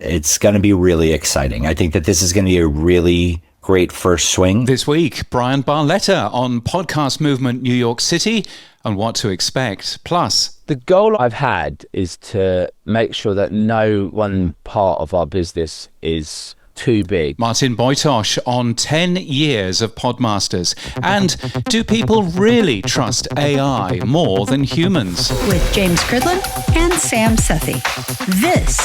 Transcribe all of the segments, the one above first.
It's going to be really exciting. I think that this is going to be a really great first swing. This week, Bryan Barletta on Podcast Movement New York City and what to expect. Plus, the goal I've had is to make sure that no one part of our business is too big. Martin Bojtos on 10 years of Podmasters. And do people really trust AI more than humans? With James Cridland and Sam Sethi. This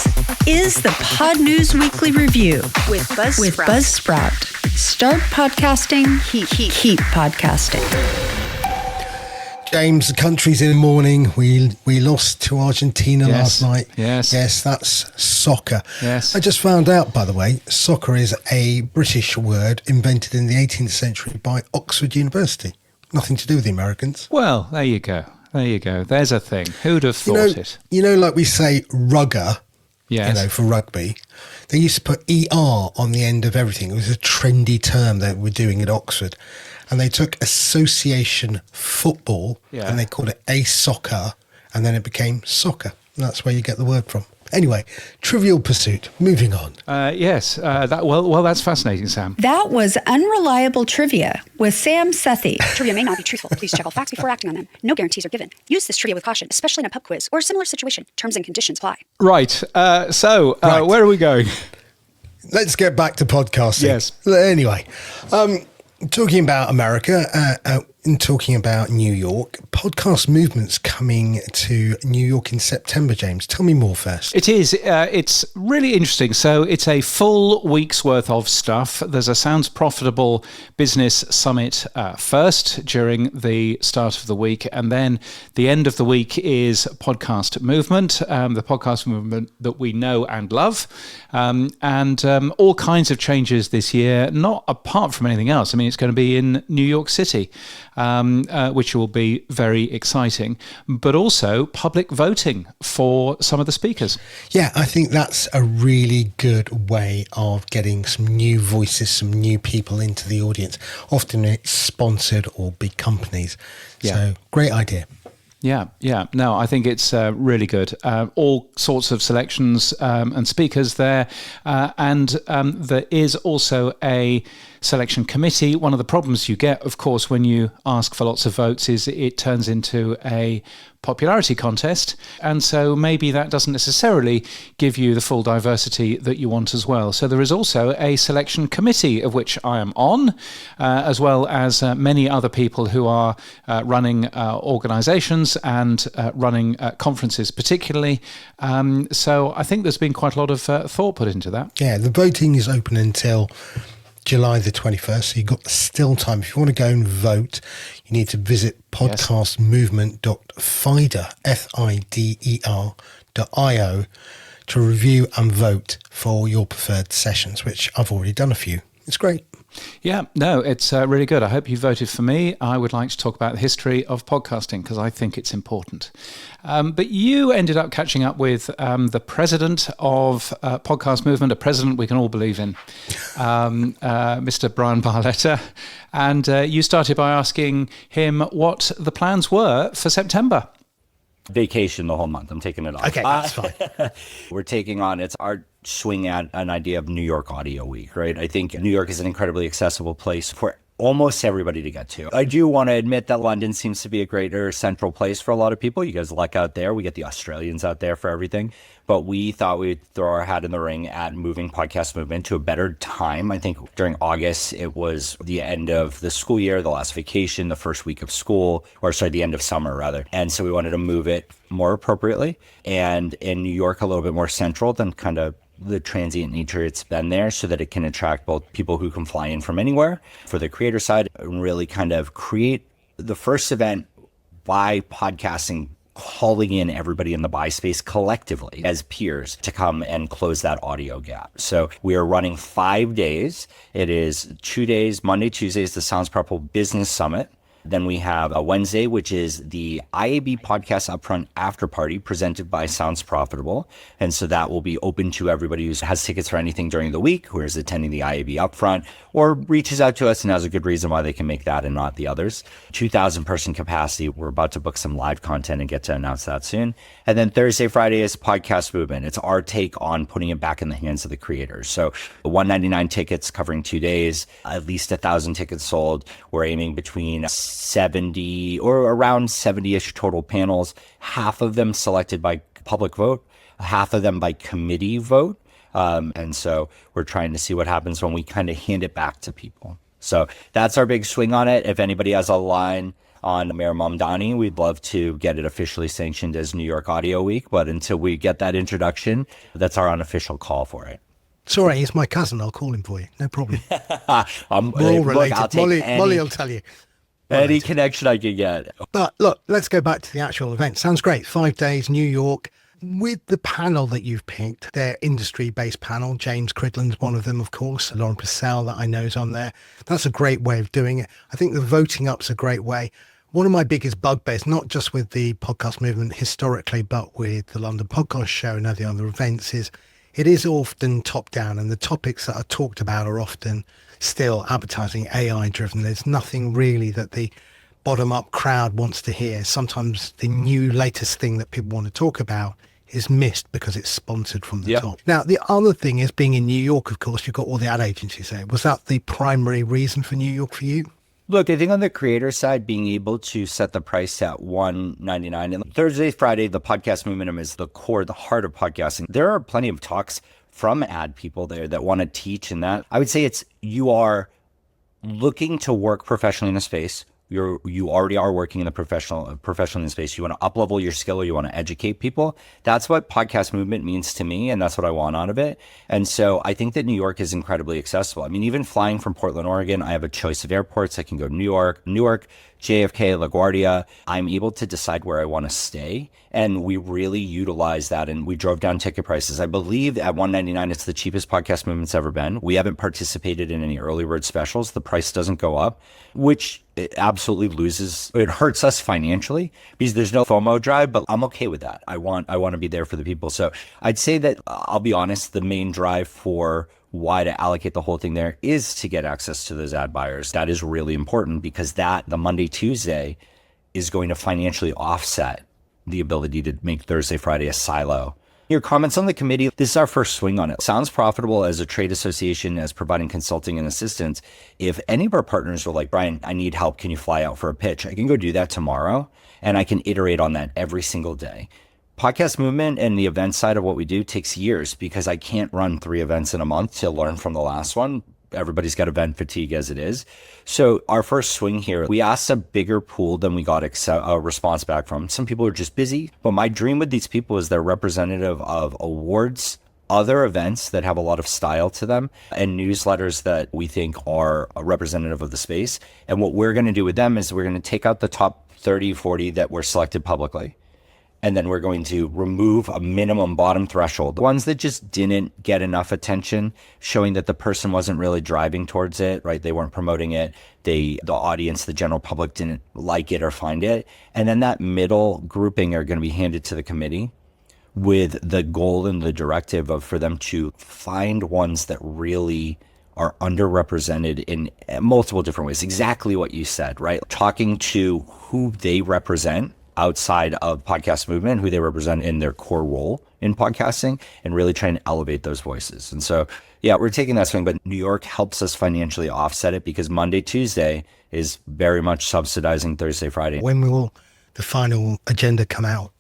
is the Pod News Weekly Review with Buzzsprout. Start podcasting, keep podcasting. James, the country's in mourning. We lost to Argentina last night. Yes, that's soccer. Yes. I just found out, by the way, soccer is a British word invented in the 18th century by Oxford University. Nothing to do with the Americans. Well, there you go. There's a thing. Who'd have thought it? You know, like we say rugger, yes. For rugby. They used to put ER on the end of everything. It was a trendy term that we're doing at Oxford. And they took association football and they called it a soccer, and then it became soccer. And that's where you get the word from. Anyway, Trivial Pursuit. Moving on. Yes. That's fascinating, Sam. That was Unreliable Trivia with Sam Sethi. Trivia may not be truthful. Please check all facts before acting on them. No guarantees are given. Use this trivia with caution, especially in a pub quiz or a similar situation. Terms and conditions apply. Right. Where are we going? Let's get back to podcasting. Yes. Anyway, talking about America and talking about New York, Podcast Movement's coming to New York in September, James. Tell me more first. It is. It's really interesting. So it's a full week's worth of stuff. There's a Sounds Profitable Business Summit first during the start of the week. And then the end of the week is Podcast Movement, the podcast movement that we know and love. And all kinds of changes this year, not apart from anything else. I mean, it's going to be in New York City. Which will be very exciting, but also public voting for some of the speakers. Yeah, I think that's a really good way of getting some new voices, some new people into the audience. Often it's sponsored or big companies. Yeah. So great idea. Yeah. No, I think it's really good. All sorts of selections and speakers there. And there is also a selection committee. One of the problems you get, of course, when you ask for lots of votes is it turns into a popularity contest. And so maybe that doesn't necessarily give you the full diversity that you want as well. So there is also a selection committee of which I am on, as well as many other people who are running organizations and running conferences particularly. So I think there's been quite a lot of thought put into that. Yeah, the voting is open until July the 21st, so you've got still time. If you want to go and vote, you need to visit podcastmovement.fider.io to review and vote for your preferred sessions, which I've already done a few. It's great. Yeah, no, it's really good. I hope you voted for me. I would like to talk about the history of podcasting because I think it's important. But you ended up catching up with the president of Podcast Movement, a president we can all believe in, Mr. Bryan Barletta. And you started by asking him what the plans were for September. Vacation the whole month. I'm taking it off. Okay, that's fine. We're taking on, it's our swing at an idea of New York Audio Week, right? I think New York is an incredibly accessible place for almost everybody to get to. I do want to admit that London seems to be a greater central place for a lot of people. You guys luck out there. We get the Australians out there for everything. But we thought we'd throw our hat in the ring at moving Podcast Movement to a better time. I think during August, it was the end of the school year, the last vacation, the first week of school, the end of summer rather. And so we wanted to move it more appropriately. And in New York, a little bit more central than kind of the transient nature it's been there, so that it can attract both people who can fly in from anywhere for the creator side and really kind of create the first event by podcasting, calling in everybody in the buy space collectively as peers to come and close that audio gap. So we are running 5 days. It is 2 days, Monday, Tuesday is the Sounds Profitable Business Summit. Then we have a Wednesday, which is the IAB Podcast Upfront After Party presented by Sounds Profitable. And so that will be open to everybody who has tickets for anything during the week, who is attending the IAB Upfront, or reaches out to us and has a good reason why they can make that and not the others. 2,000 person capacity. We're about to book some live content and get to announce that soon. And then Thursday, Friday is Podcast Movement. It's our take on putting it back in the hands of the creators. So $199 tickets covering 2 days, at least 1,000 tickets sold. We're aiming between 70 or around 70-ish total panels, half of them selected by public vote, half of them by committee vote. And so we're trying to see what happens when we kind of hand it back to people. So that's our big swing on it. If anybody has a line on Mayor Mamdani, we'd love to get it officially sanctioned as New York Audio Week. But until we get that introduction, that's our unofficial call for it. Sorry, he's my cousin. I'll call him for you. No problem. We're all related. Molly will tell you. Any connection I can get. But look, let's go back to the actual event. Sounds great. 5 days, New York. With the panel that you've picked, their industry-based panel, James Cridland's one of them, of course. Lauren Purcell that I know is on there. That's a great way of doing it. I think the voting up's a great way. One of my biggest bugbears, not just with the podcast movement historically, but with the London Podcast Show and the other events, is it is often top-down, and the topics that are talked about are often still advertising AI-driven. There's nothing really that the bottom-up crowd wants to hear. Sometimes the new latest thing that people want to talk about is missed because it's sponsored from the top. Now, the other thing is being in New York, of course, you've got all the ad agencies there. Was that the primary reason for New York for you? Look, I think on the creator side, being able to set the price at $199, and Thursday, Friday, the podcast movement is the core, the heart of podcasting. There are plenty of talks from ad people there that want to teach in that. I would say you are looking to work professionally in a space. You already are working in the professional in the space. You want to up-level your skill, or you want to educate people. That's what podcast movement means to me, and that's what I want out of it. And so I think that New York is incredibly accessible. I mean, even flying from Portland, Oregon, I have a choice of airports. I can go to Newark, JFK, LaGuardia. I'm able to decide where I want to stay, and we really utilize that, and we drove down ticket prices. I believe at $199, it's the cheapest podcast movement's ever been. We haven't participated in any early bird specials. The price doesn't go up, which it absolutely it hurts us financially because there's no FOMO drive, but I'm okay with that. I want to be there for the people. So I'd say that, I'll be honest, the main drive for why to allocate the whole thing there is to get access to those ad buyers. That is really important because the Monday, Tuesday is going to financially offset the ability to make Thursday, Friday a silo. Your comments on the committee, this is our first swing on it. Sounds profitable as a trade association, as providing consulting and assistance. If any of our partners are like, Bryan, I need help. Can you fly out for a pitch? I can go do that tomorrow, and I can iterate on that every single day. Podcast movement and the event side of what we do takes years because I can't run 3 events in a month to learn from the last one. Everybody's got event fatigue as it is. So our first swing here, we asked a bigger pool than we got a response back from. Some people are just busy, but my dream with these people is they're representative of awards, other events that have a lot of style to them, and newsletters that we think are representative of the space. And what we're going to do with them is we're going to take out the top 30, 40 that were selected publicly. And then we're going to remove a minimum bottom threshold. The ones that just didn't get enough attention, showing that the person wasn't really driving towards it, right? They weren't promoting it. The audience, the general public didn't like it or find it. And then that middle grouping are going to be handed to the committee with the goal and the directive for them to find ones that really are underrepresented in multiple different ways. Exactly what you said, right? Talking to who they represent outside of podcast movement, who they represent in their core role in podcasting, and really trying to elevate those voices. And so, yeah, we're taking that swing, but New York helps us financially offset it because Monday, Tuesday is very much subsidizing Thursday, Friday. When will the final agenda come out?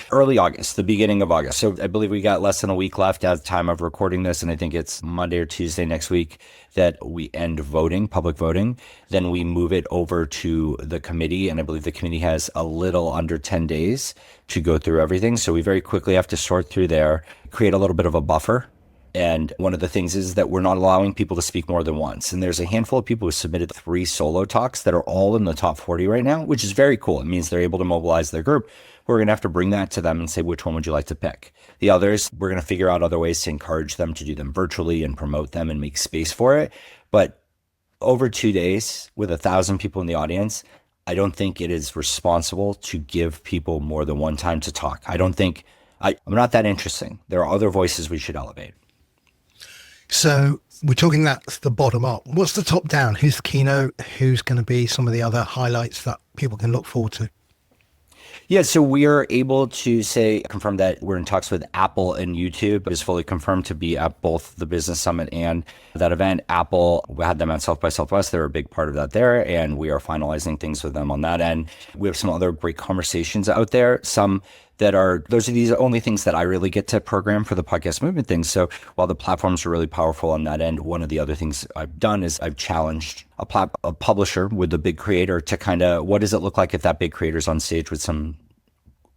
Early August, the beginning of August. So I believe we got less than a week left at the time of recording this. And I think it's Monday or Tuesday next week that we end voting, public voting. Then we move it over to the committee. And I believe the committee has a little under 10 days to go through everything. So we very quickly have to sort through there, create a little bit of a buffer. And one of the things is that we're not allowing people to speak more than once. And there's a handful of people who submitted 3 solo talks that are all in the top 40 right now, which is very cool. It means they're able to mobilize their group. We're going to have to bring that to them and say, which one would you like to pick? The others, we're going to figure out other ways to encourage them to do them virtually and promote them and make space for it. But over 2 days with 1,000 people in the audience, I don't think it is responsible to give people more than one time to talk. I don't think I'm not that interesting. There are other voices we should elevate. So we're talking that's the bottom up. What's the top down? Who's the keynote? Who's going to be some of the other highlights that people can look forward to? Yeah, so we are able to confirm that we're in talks with Apple and YouTube. It is fully confirmed to be at both the Business Summit and that event. Apple, we had them at South by Southwest. They're a big part of that there, and we are finalizing things with them on that end. We have some other great conversations out there. Some that are, those are these only things that I really get to program for the podcast movement thing. So while the platforms are really powerful on that end, one of the other things I've done is I've challenged a publisher with a big creator to kind of, what does it look like if that big creator's on stage with some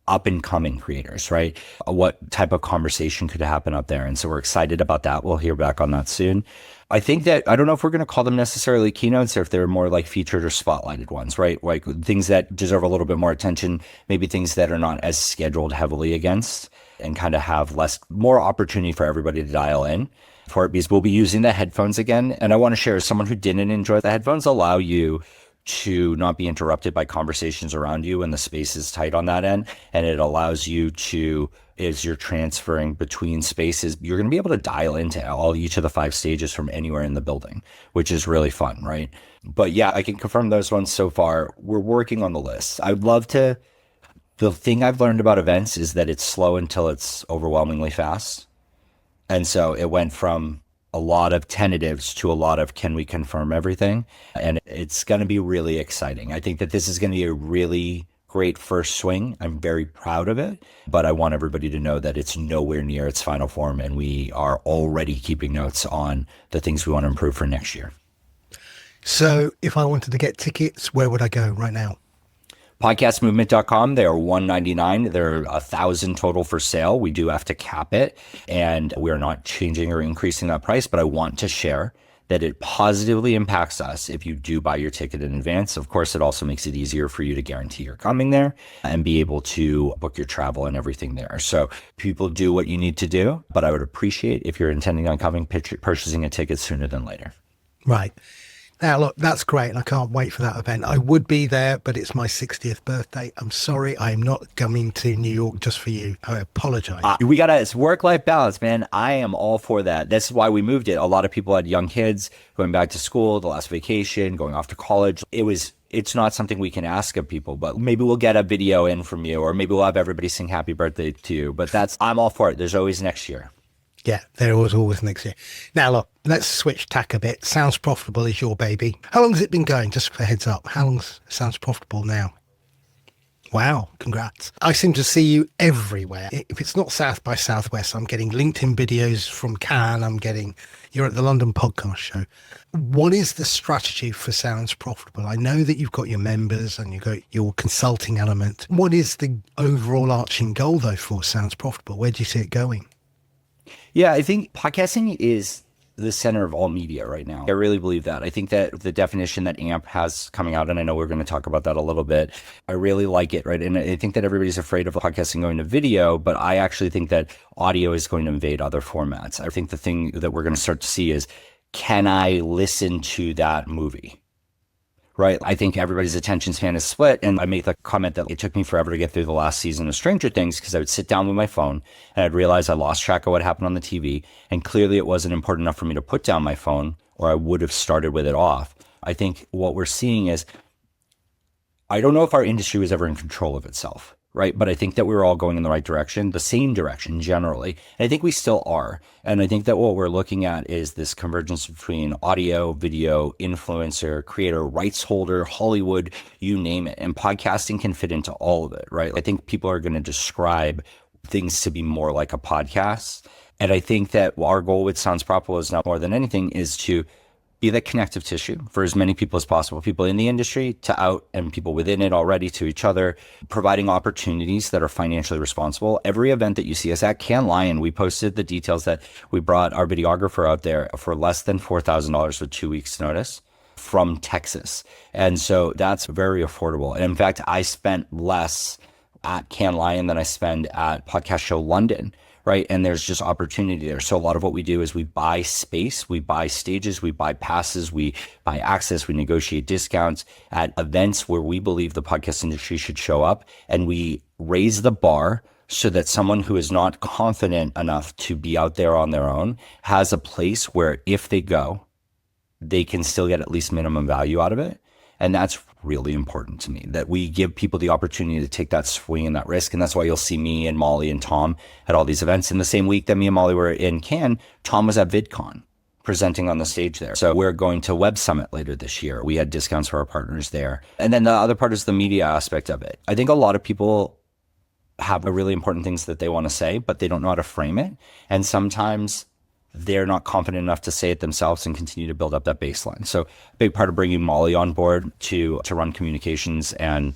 up and coming creators, right? What type of conversation could happen up there? And so we're excited about that. We'll hear back on that soon. I think that, I don't know if we're going to call them necessarily keynotes or if they're more like featured or spotlighted ones, right? Like things that deserve a little bit more attention, maybe things that are not as scheduled heavily against and kind of have more opportunity for everybody to dial in for it, because we'll be using the headphones again. And I want to share, as someone who didn't enjoy the headphones, allow you to not be interrupted by conversations around you when the space is tight on that end. And it allows you to, as you're transferring between spaces, you're going to be able to dial into each of the 5 stages from anywhere in the building, which is really fun, right? But yeah, I can confirm those ones so far. We're working on the list. I'd love to. The thing I've learned about events is that it's slow until it's overwhelmingly fast. And so it went from a lot of tentatives to a lot of can we confirm everything? And it's going to be really exciting. I think that this is going to be a really great first swing. I'm very proud of it, but I want everybody to know that it's nowhere near its final form. And we are already keeping notes on the things we want to improve for next year. So if I wanted to get tickets, where would I go right now? Podcastmovement.com. They are $199. There are 1,000 total for sale. We do have to cap it, and we're not changing or increasing that price, but I want to share that it positively impacts us if you do buy your ticket in advance. Of course, it also makes it easier for you to guarantee you're coming there and be able to book your travel and everything there. So people do what you need to do, but I would appreciate if you're intending on coming, purchasing a ticket sooner than later. Right. Now, look, that's great. And I can't wait for that event. I would be there, but it's my 60th birthday. I'm sorry. I'm not coming to New York just for you. I apologize. It's work-life balance, man. I am all for that. That's why we moved it. A lot of people had young kids going back to school, the last vacation, going off to college. It's not something we can ask of people, but maybe we'll get a video in from you, or maybe we'll have everybody sing happy birthday to you. But I'm all for it. There's always next year. Yeah, there was always next year. Now, look, let's switch tack a bit. Sounds Profitable is your baby. How long has it been going? Just for a heads up. How long Sounds Profitable now? Wow, congrats. I seem to see you everywhere. If it's not South by Southwest, I'm getting LinkedIn videos from Cannes. You're at the London Podcast Show. What is the strategy for Sounds Profitable? I know that you've got your members and you've got your consulting element. What is the overall arching goal, though, for Sounds Profitable? Where do you see it going? Yeah, I think podcasting is the center of all media right now. I really believe that. I think that the definition that AMP has coming out, and I know we're going to talk about that a little bit, I really like it, right? And I think that everybody's afraid of podcasting going to video, but I actually think that audio is going to invade other formats. I think the thing that we're going to start to see is, can I listen to that movie? Right. I think everybody's attention span is split. And I made the comment that it took me forever to get through the last season of Stranger Things because I would sit down with my phone and I'd realize I lost track of what happened on the TV. And clearly it wasn't important enough for me to put down my phone, or I would have started with it off. I think what we're seeing is, I don't know if our industry was ever in control of itself. Right. But I think that we were all going in the right direction, the same direction generally. And I think we still are. And I think that what we're looking at is this convergence between audio, video, influencer, creator, rights holder, Hollywood, you name it. And podcasting can fit into all of it. Right. I think people are going to describe things to be more like a podcast. And I think that our goal with Sounds Profitable is not more than anything is to be the connective tissue for as many people as possible, people in the industry to out and people within it already to each other, providing opportunities that are financially responsible. Every event that you see us at Cannes Lion, we posted the details that we brought our videographer out there for less than $4,000 with 2 weeks notice from Texas. And so that's very affordable. And in fact, I spent less at Cannes Lion than I spend at Podcast Show London, right? And there's just opportunity there. So a lot of what we do is we buy space, we buy stages, we buy passes, we buy access, we negotiate discounts at events where we believe the podcast industry should show up, and we raise the bar so that someone who is not confident enough to be out there on their own has a place where if they go, they can still get at least minimum value out of it. And that's really important to me, that we give people the opportunity to take that swing and that risk. And that's why you'll see me and Molly and Tom at all these events. In the same week that me and Molly were in Cannes, Tom was at VidCon presenting on the stage there. So we're going to Web Summit later this year. We had discounts for our partners there. And then the other part is the media aspect of it. I think a lot of people have really important things that they want to say, but they don't know how to frame it. And sometimes they're not confident enough to say it themselves and continue to build up that baseline. So a big part of bringing Molly on board to run communications, and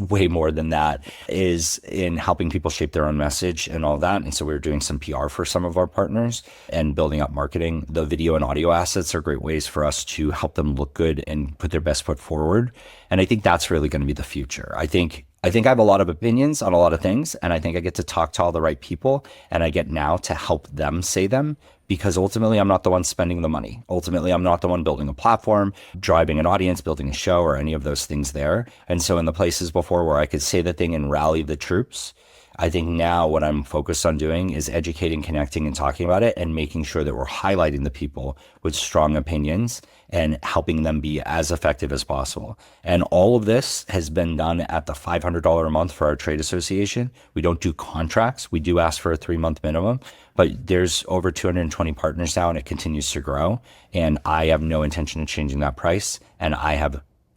way more than that, is in helping people shape their own message and all that. And so we're doing some PR for some of our partners and building up marketing. The video and audio assets are great ways for us to help them look good and put their best foot forward. And I think that's really going to be the future. I think I have a lot of opinions on a lot of things, and I think I get to talk to all the right people, and I get now to help them say them, because ultimately I'm not the one spending the money. Ultimately, I'm not the one building a platform, driving an audience, building a show, or any of those things there. And so in the places before where I could say the thing and rally the troops, I think now what I'm focused on doing is educating, connecting, and talking about it, and making sure that we're highlighting the people with strong opinions and helping them be as effective as possible. And all of this has been done at the $500 a month for our trade association. We don't do contracts. We do ask for a 3-month minimum, but there's over 220 partners now, and it continues to grow. And I have no intention of changing that price. And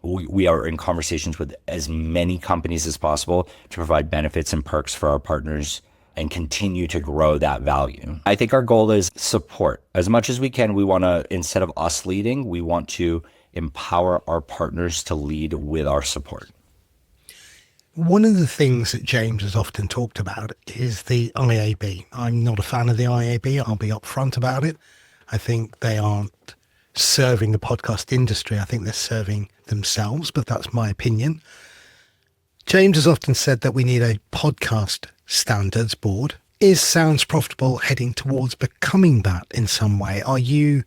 we are in conversations with as many companies as possible to provide benefits and perks for our partners and continue to grow that value. I think our goal is support. As much as we can, we want to, instead of us leading, we want to empower our partners to lead with our support. One of the things that James has often talked about is the IAB. I'm not a fan of the IAB. I'll be upfront about it. I think they aren't serving the podcast industry. I think they're serving themselves, but that's my opinion. James has often said that we need a podcast standards board. Is Sounds Profitable heading towards becoming that in some way? Are you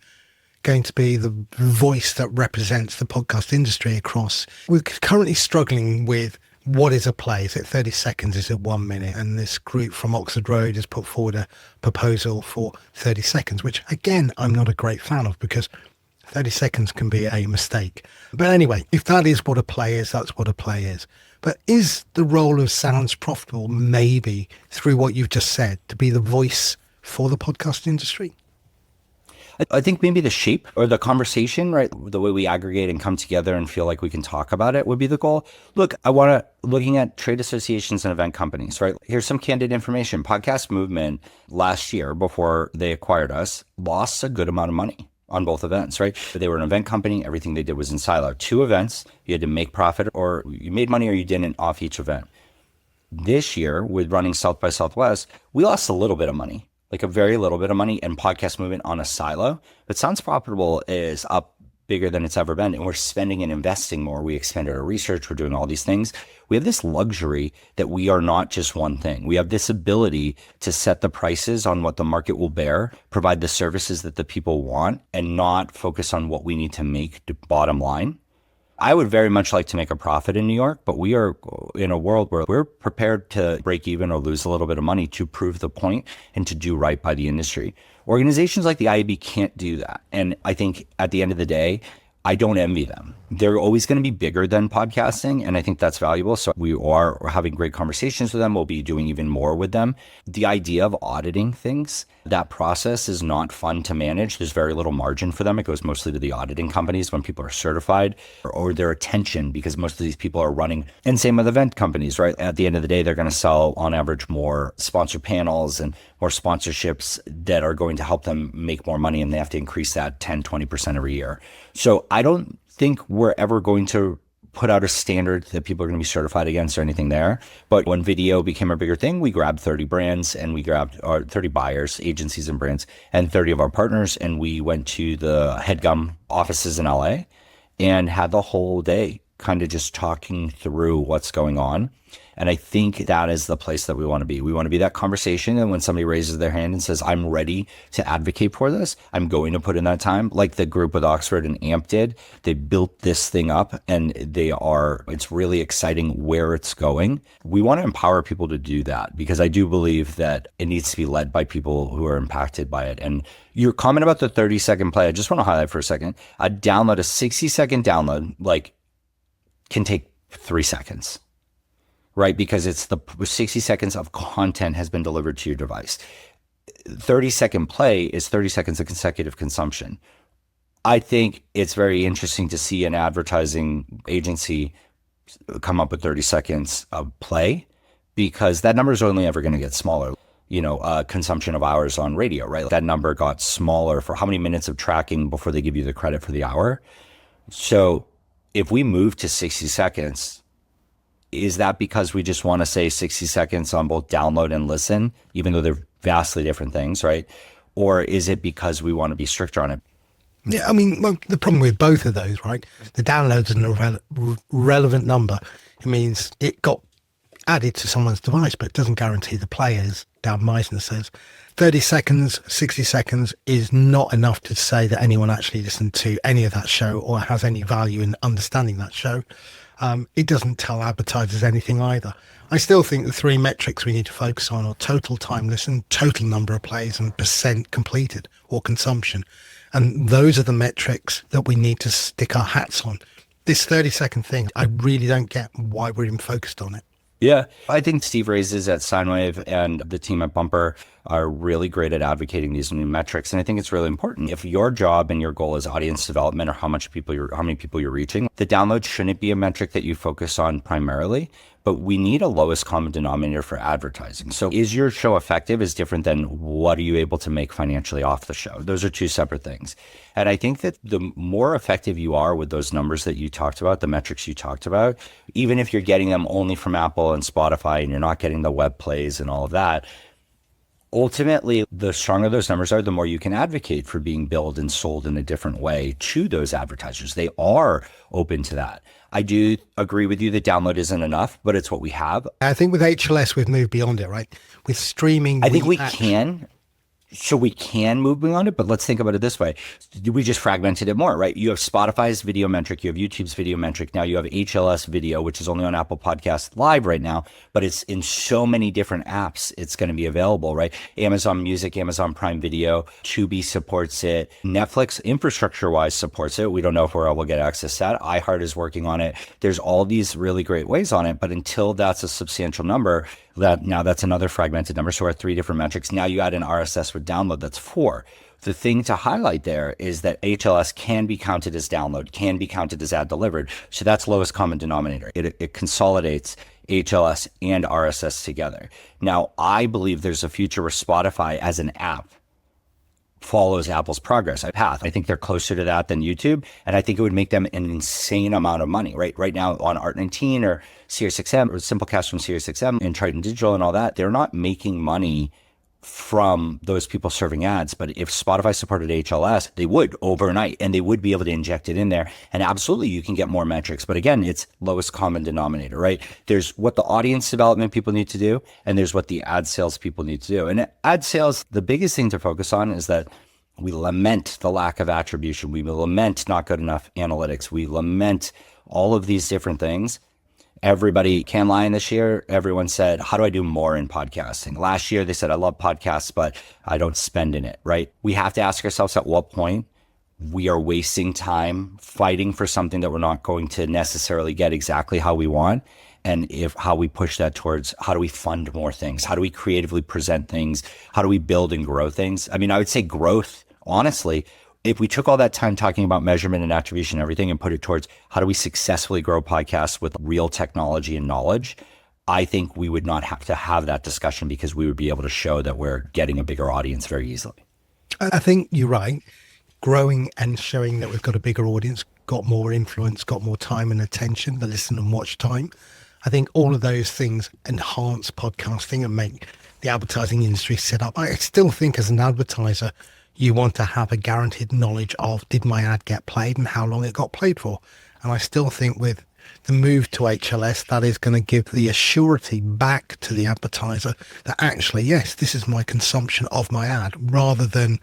going to be the voice that represents the podcast industry across? We're currently struggling with what is a play. Is it 30 seconds? Is it 1 minute? And this group from Oxford Road has put forward a proposal for 30 seconds, which again, I'm not a great fan of, because 30 seconds can be a mistake. But anyway, if that is what a play is, that's what a play is. But is the role of Sounds Profitable, maybe through what you've just said, to be the voice for the podcast industry? I think maybe the shape or the conversation, right? The way we aggregate and come together and feel like we can talk about it would be the goal. Look, looking at trade associations and event companies, right? Here's some candid information. Podcast Movement last year, before they acquired us, lost a good amount of money on both events, right? They were an event company. Everything they did was in silo. 2 events, you had to make profit, or you made money or you didn't off each event. This year, with running South by Southwest, we lost a little bit of money, like a very little bit of money, and Podcast Movement on a silo. But Sounds Profitable is up bigger than it's ever been, and we're spending and investing more. We expanded our research. We're doing all these things. We have this luxury that we are not just one thing. We have this ability to set the prices on what the market will bear, provide the services that the people want, and not focus on what we need to make to bottom line. I would very much like to make a profit in New York, but we are in a world where we're prepared to break even or lose a little bit of money to prove the point and to do right by the industry. Organizations like the IAB can't do that. And I think at the end of the day, I don't envy them. They're always going to be bigger than podcasting, and I think that's valuable. So we're having great conversations with them. We'll be doing even more with them. The idea of auditing things, that process is not fun to manage. There's very little margin for them. It goes mostly to the auditing companies when people are certified, or their attention, because most of these people are running. And same with event companies, right? At the end of the day, they're going to sell on average more sponsor panels and more sponsorships that are going to help them make more money, and they have to increase that 10, 20% every year. So I don't think we're ever going to put out a standard that people are going to be certified against or anything there. But when video became a bigger thing, we grabbed 30 brands, and we grabbed 30 buyers, agencies and brands, and 30 of our partners. And we went to the HeadGum offices in LA and had the whole day kind of just talking through what's going on. And I think that is the place that we want to be. We want to be that conversation. And when somebody raises their hand and says, I'm ready to advocate for this, I'm going to put in that time, like the group with Oxford and AMP did. They built this thing up and it's really exciting where it's going. We want to empower people to do that because I do believe that it needs to be led by people who are impacted by it. And your comment about the 30-second play, I just want to highlight for a second. A 60-second download, like, can take 3 seconds. Right? Because it's the 60 seconds of content has been delivered to your device. 30-second play is 30 seconds of consecutive consumption. I think it's very interesting to see an advertising agency come up with 30 seconds of play because that number is only ever going to get smaller. Consumption of hours on radio, right? That number got smaller for how many minutes of tracking before they give you the credit for the hour. So if we move to 60 seconds, is that because we just want to say 60 seconds on both download and listen, even though they're vastly different things, right? Or is it because we want to be stricter on it? Yeah, I mean, well, the problem with both of those, right? The download's an relevant number. It means it got added to someone's device, but it doesn't guarantee the players. Dan Meisner says 30 seconds, 60 seconds is not enough to say that anyone actually listened to any of that show or has any value in understanding that show. It doesn't tell advertisers anything either. I still think the three metrics we need to focus on are total time listened, total number of plays, and percent completed or consumption. And those are the metrics that we need to stick our hats on. This 30-second thing, I really don't get why we're even focused on it. Yeah, I think Steve Raises at Sinewave and the team at Bumper are really great at advocating these new metrics. And I think it's really important. If your job and your goal is audience development or how many people you're reaching, the download shouldn't be a metric that you focus on primarily, but we need a lowest common denominator for advertising. So is your show effective is different than what are you able to make financially off the show? Those are two separate things. And I think that the more effective you are with those numbers that you talked about, the metrics you talked about, even if you're getting them only from Apple and Spotify and you're not getting the web plays and all of that, ultimately, the stronger those numbers are, the more you can advocate for being billed and sold in a different way to those advertisers. They are open to that. I do agree with you that download isn't enough, but it's what we have. I think with HLS, we've moved beyond it, right? With streaming, I think we can. So we can move beyond it, but let's think about it this way. We just fragmented it more, right? You have Spotify's video metric, you have YouTube's video metric. Now you have HLS video, which is only on Apple Podcasts Live right now, but it's in so many different apps. It's going to be available, right? Amazon Music, Amazon Prime Video, Tubi supports it. Netflix infrastructure-wise supports it. We don't know if we'll get access to that. iHeart is working on it. There's all these really great ways on it, but until that's a substantial number, that's another fragmented number. So we're at 3 different metrics. Now you add an RSS with download, that's 4. The thing to highlight there is that HLS can be counted as download, can be counted as ad delivered. So that's lowest common denominator. It consolidates HLS and RSS together. Now, I believe there's a future where Spotify as an app follows Apple's progress path. I think they're closer to that than YouTube, and I think it would make them an insane amount of money. Right now on Art19 or SiriusXM or Simplecast from SiriusXM and Triton Digital and all that, they're not making money from those people serving ads. But if Spotify supported HLS, they would overnight, and they would be able to inject it in there. And absolutely, you can get more metrics. But again, it's lowest common denominator, right? There's what the audience development people need to do, and there's what the ad sales people need to do. And ad sales, the biggest thing to focus on is that we lament the lack of attribution. We lament not good enough analytics. We lament all of these different things. Everybody can lie this year. Everyone said, how do I do more in podcasting? Last year, they said, I love podcasts, but I don't spend in it, right? We have to ask ourselves at what point we are wasting time fighting for something that we're not going to necessarily get exactly how we want. And how we push that towards how do we fund more things? How do we creatively present things? How do we build and grow things? I mean, I would say growth, honestly, if we took all that time talking about measurement and attribution and everything and put it towards how do we successfully grow podcasts with real technology and knowledge, I think we would not have to have that discussion because we would be able to show that we're getting a bigger audience very easily. I think you're right. Growing and showing that we've got a bigger audience, got more influence, got more time and attention, the listen and watch time. I think all of those things enhance podcasting and make the advertising industry set up. I still think as an advertiser, you want to have a guaranteed knowledge of did my ad get played and how long it got played for. And I still think with the move to HLS, that is going to give the assurity back to the advertiser that actually, yes, this is my consumption of my ad, rather than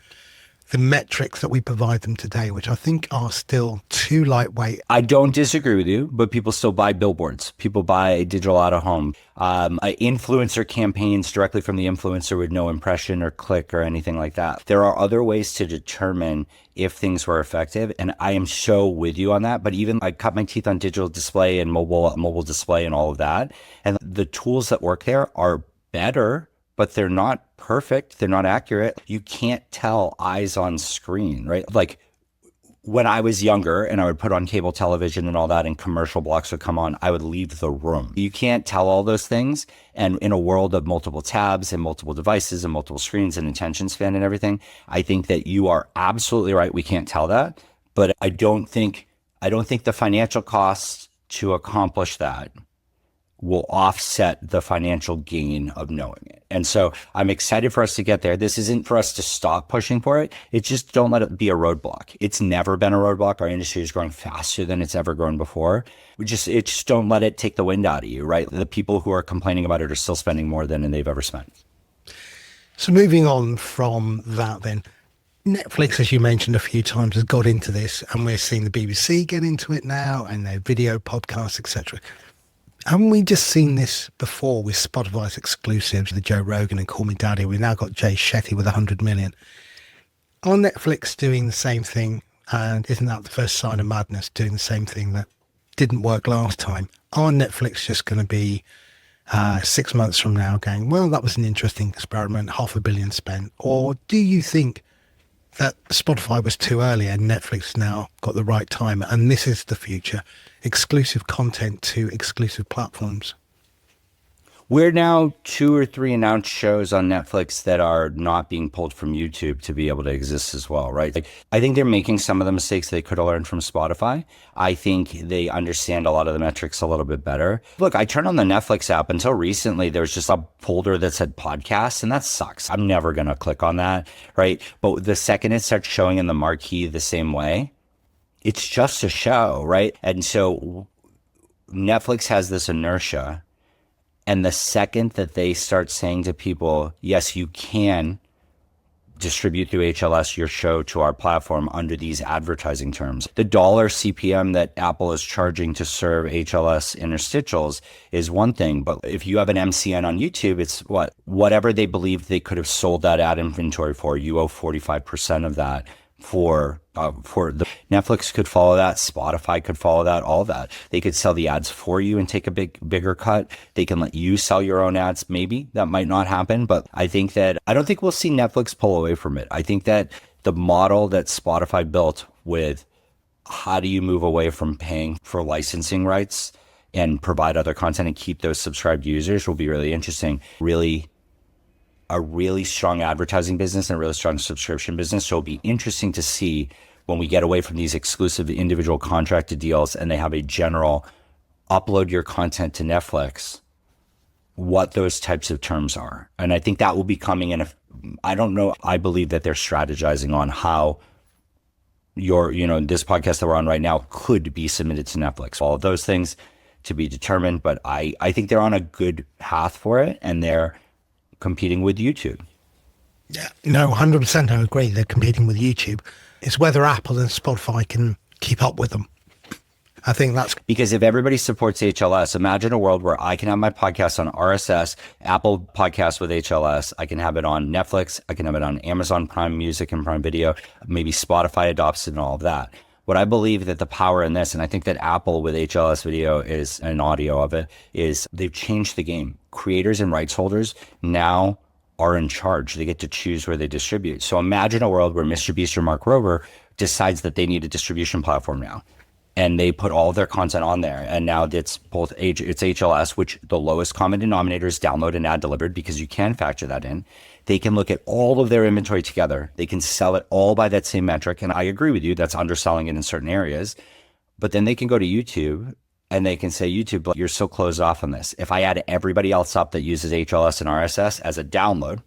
the metrics that we provide them today, which I think are still too lightweight. I don't disagree with you, but people still buy billboards. People buy digital out of home. Influencer campaigns directly from the influencer with no impression or click or anything like that. There are other ways to determine if things were effective, and I am so with you on that. But even I cut my teeth on digital display and mobile display and all of that, and the tools that work there are better, but they're not perfect. They're not accurate. You can't tell eyes on screen, right? Like when I was younger and I would put on cable television and all that and commercial blocks would come on, I would leave the room. You can't tell all those things. And in a world of multiple tabs and multiple devices and multiple screens and attention span and everything, I think that you are absolutely right. We can't tell that. But I don't think the financial costs to accomplish that will offset the financial gain of knowing it. And so I'm excited for us to get there. This isn't for us to stop pushing for it. It's just don't let it be a roadblock. It's never been a roadblock. Our industry is growing faster than it's ever grown before. Just don't let it take the wind out of you, right? The people who are complaining about it are still spending more than they've ever spent. So moving on from that then, Netflix, as you mentioned a few times, has got into this, and we're seeing the BBC get into it now and their video podcasts, etc. Haven't we just seen this before with Spotify's exclusives, the Joe Rogan and Call Me Daddy? We've now got Jay Shetty with 100 million. Are Netflix doing the same thing? And isn't that the first sign of madness, doing the same thing that didn't work last time? Are Netflix just going to be 6 months from now going, well, that was an interesting experiment, $500 million spent? Or do you think that Spotify was too early and Netflix now got the right time and this is the future? Exclusive content to exclusive platforms. We're now 2 or 3 announced shows on Netflix that are not being pulled from YouTube to be able to exist as well, right? Like, I think they're making some of the mistakes they could have learned from Spotify. I think they understand a lot of the metrics a little bit better. Look, I turned on the Netflix app. Until recently, there was just a folder that said podcasts, and that sucks. I'm never going to click on that, right? But the second it starts showing in the marquee the same way, it's just a show, right? And so Netflix has this inertia. And the second that they start saying to people, yes, you can distribute through HLS your show to our platform under these advertising terms. The dollar CPM that Apple is charging to serve HLS interstitials is one thing. But if you have an MCN on YouTube, it's whatever they believed they could have sold that ad inventory for, you owe 45% of that. For the Netflix could follow that, Spotify could follow that, all that. They could sell the ads for you and take a bigger cut. They can let you sell your own ads. Maybe that might not happen, but I don't think we'll see Netflix pull away from it. I think that the model that Spotify built with how do you move away from paying for licensing rights and provide other content and keep those subscribed users will be really interesting. A really strong advertising business and a really strong subscription business. So it'll be interesting to see when we get away from these exclusive individual contracted deals and they have a general upload your content to Netflix, what those types of terms are. And I think that will be coming in. I don't know. I believe that they're strategizing on how this podcast that we're on right now could be submitted to Netflix. All of those things to be determined, but I think they're on a good path for it, and they're competing with YouTube. Yeah, no, 100% I agree. They're competing with YouTube. It's whether Apple and Spotify can keep up with them. I think that's because if everybody supports HLS, imagine a world where I can have my podcast on RSS, Apple Podcasts with HLS. I can have it on Netflix. I can have it on Amazon Prime Music and Prime Video. Maybe Spotify adopts it and all of that. What I believe that the power in this, and I think that Apple with HLS video is an audio of it, is they've changed the game. Creators and rights holders now are in charge. They get to choose where they distribute. So imagine a world where Mr. Beast or Mark Rober decides that they need a distribution platform now. And they put all of their content on there. And now it's HLS, which the lowest common denominator is download and ad delivered, because you can factor that in. They can look at all of their inventory together. They can sell it all by that same metric. And I agree with you, that's underselling it in certain areas. But then they can go to YouTube and they can say, YouTube, you're so closed off on this. If I add everybody else up that uses HLS and RSS as a download,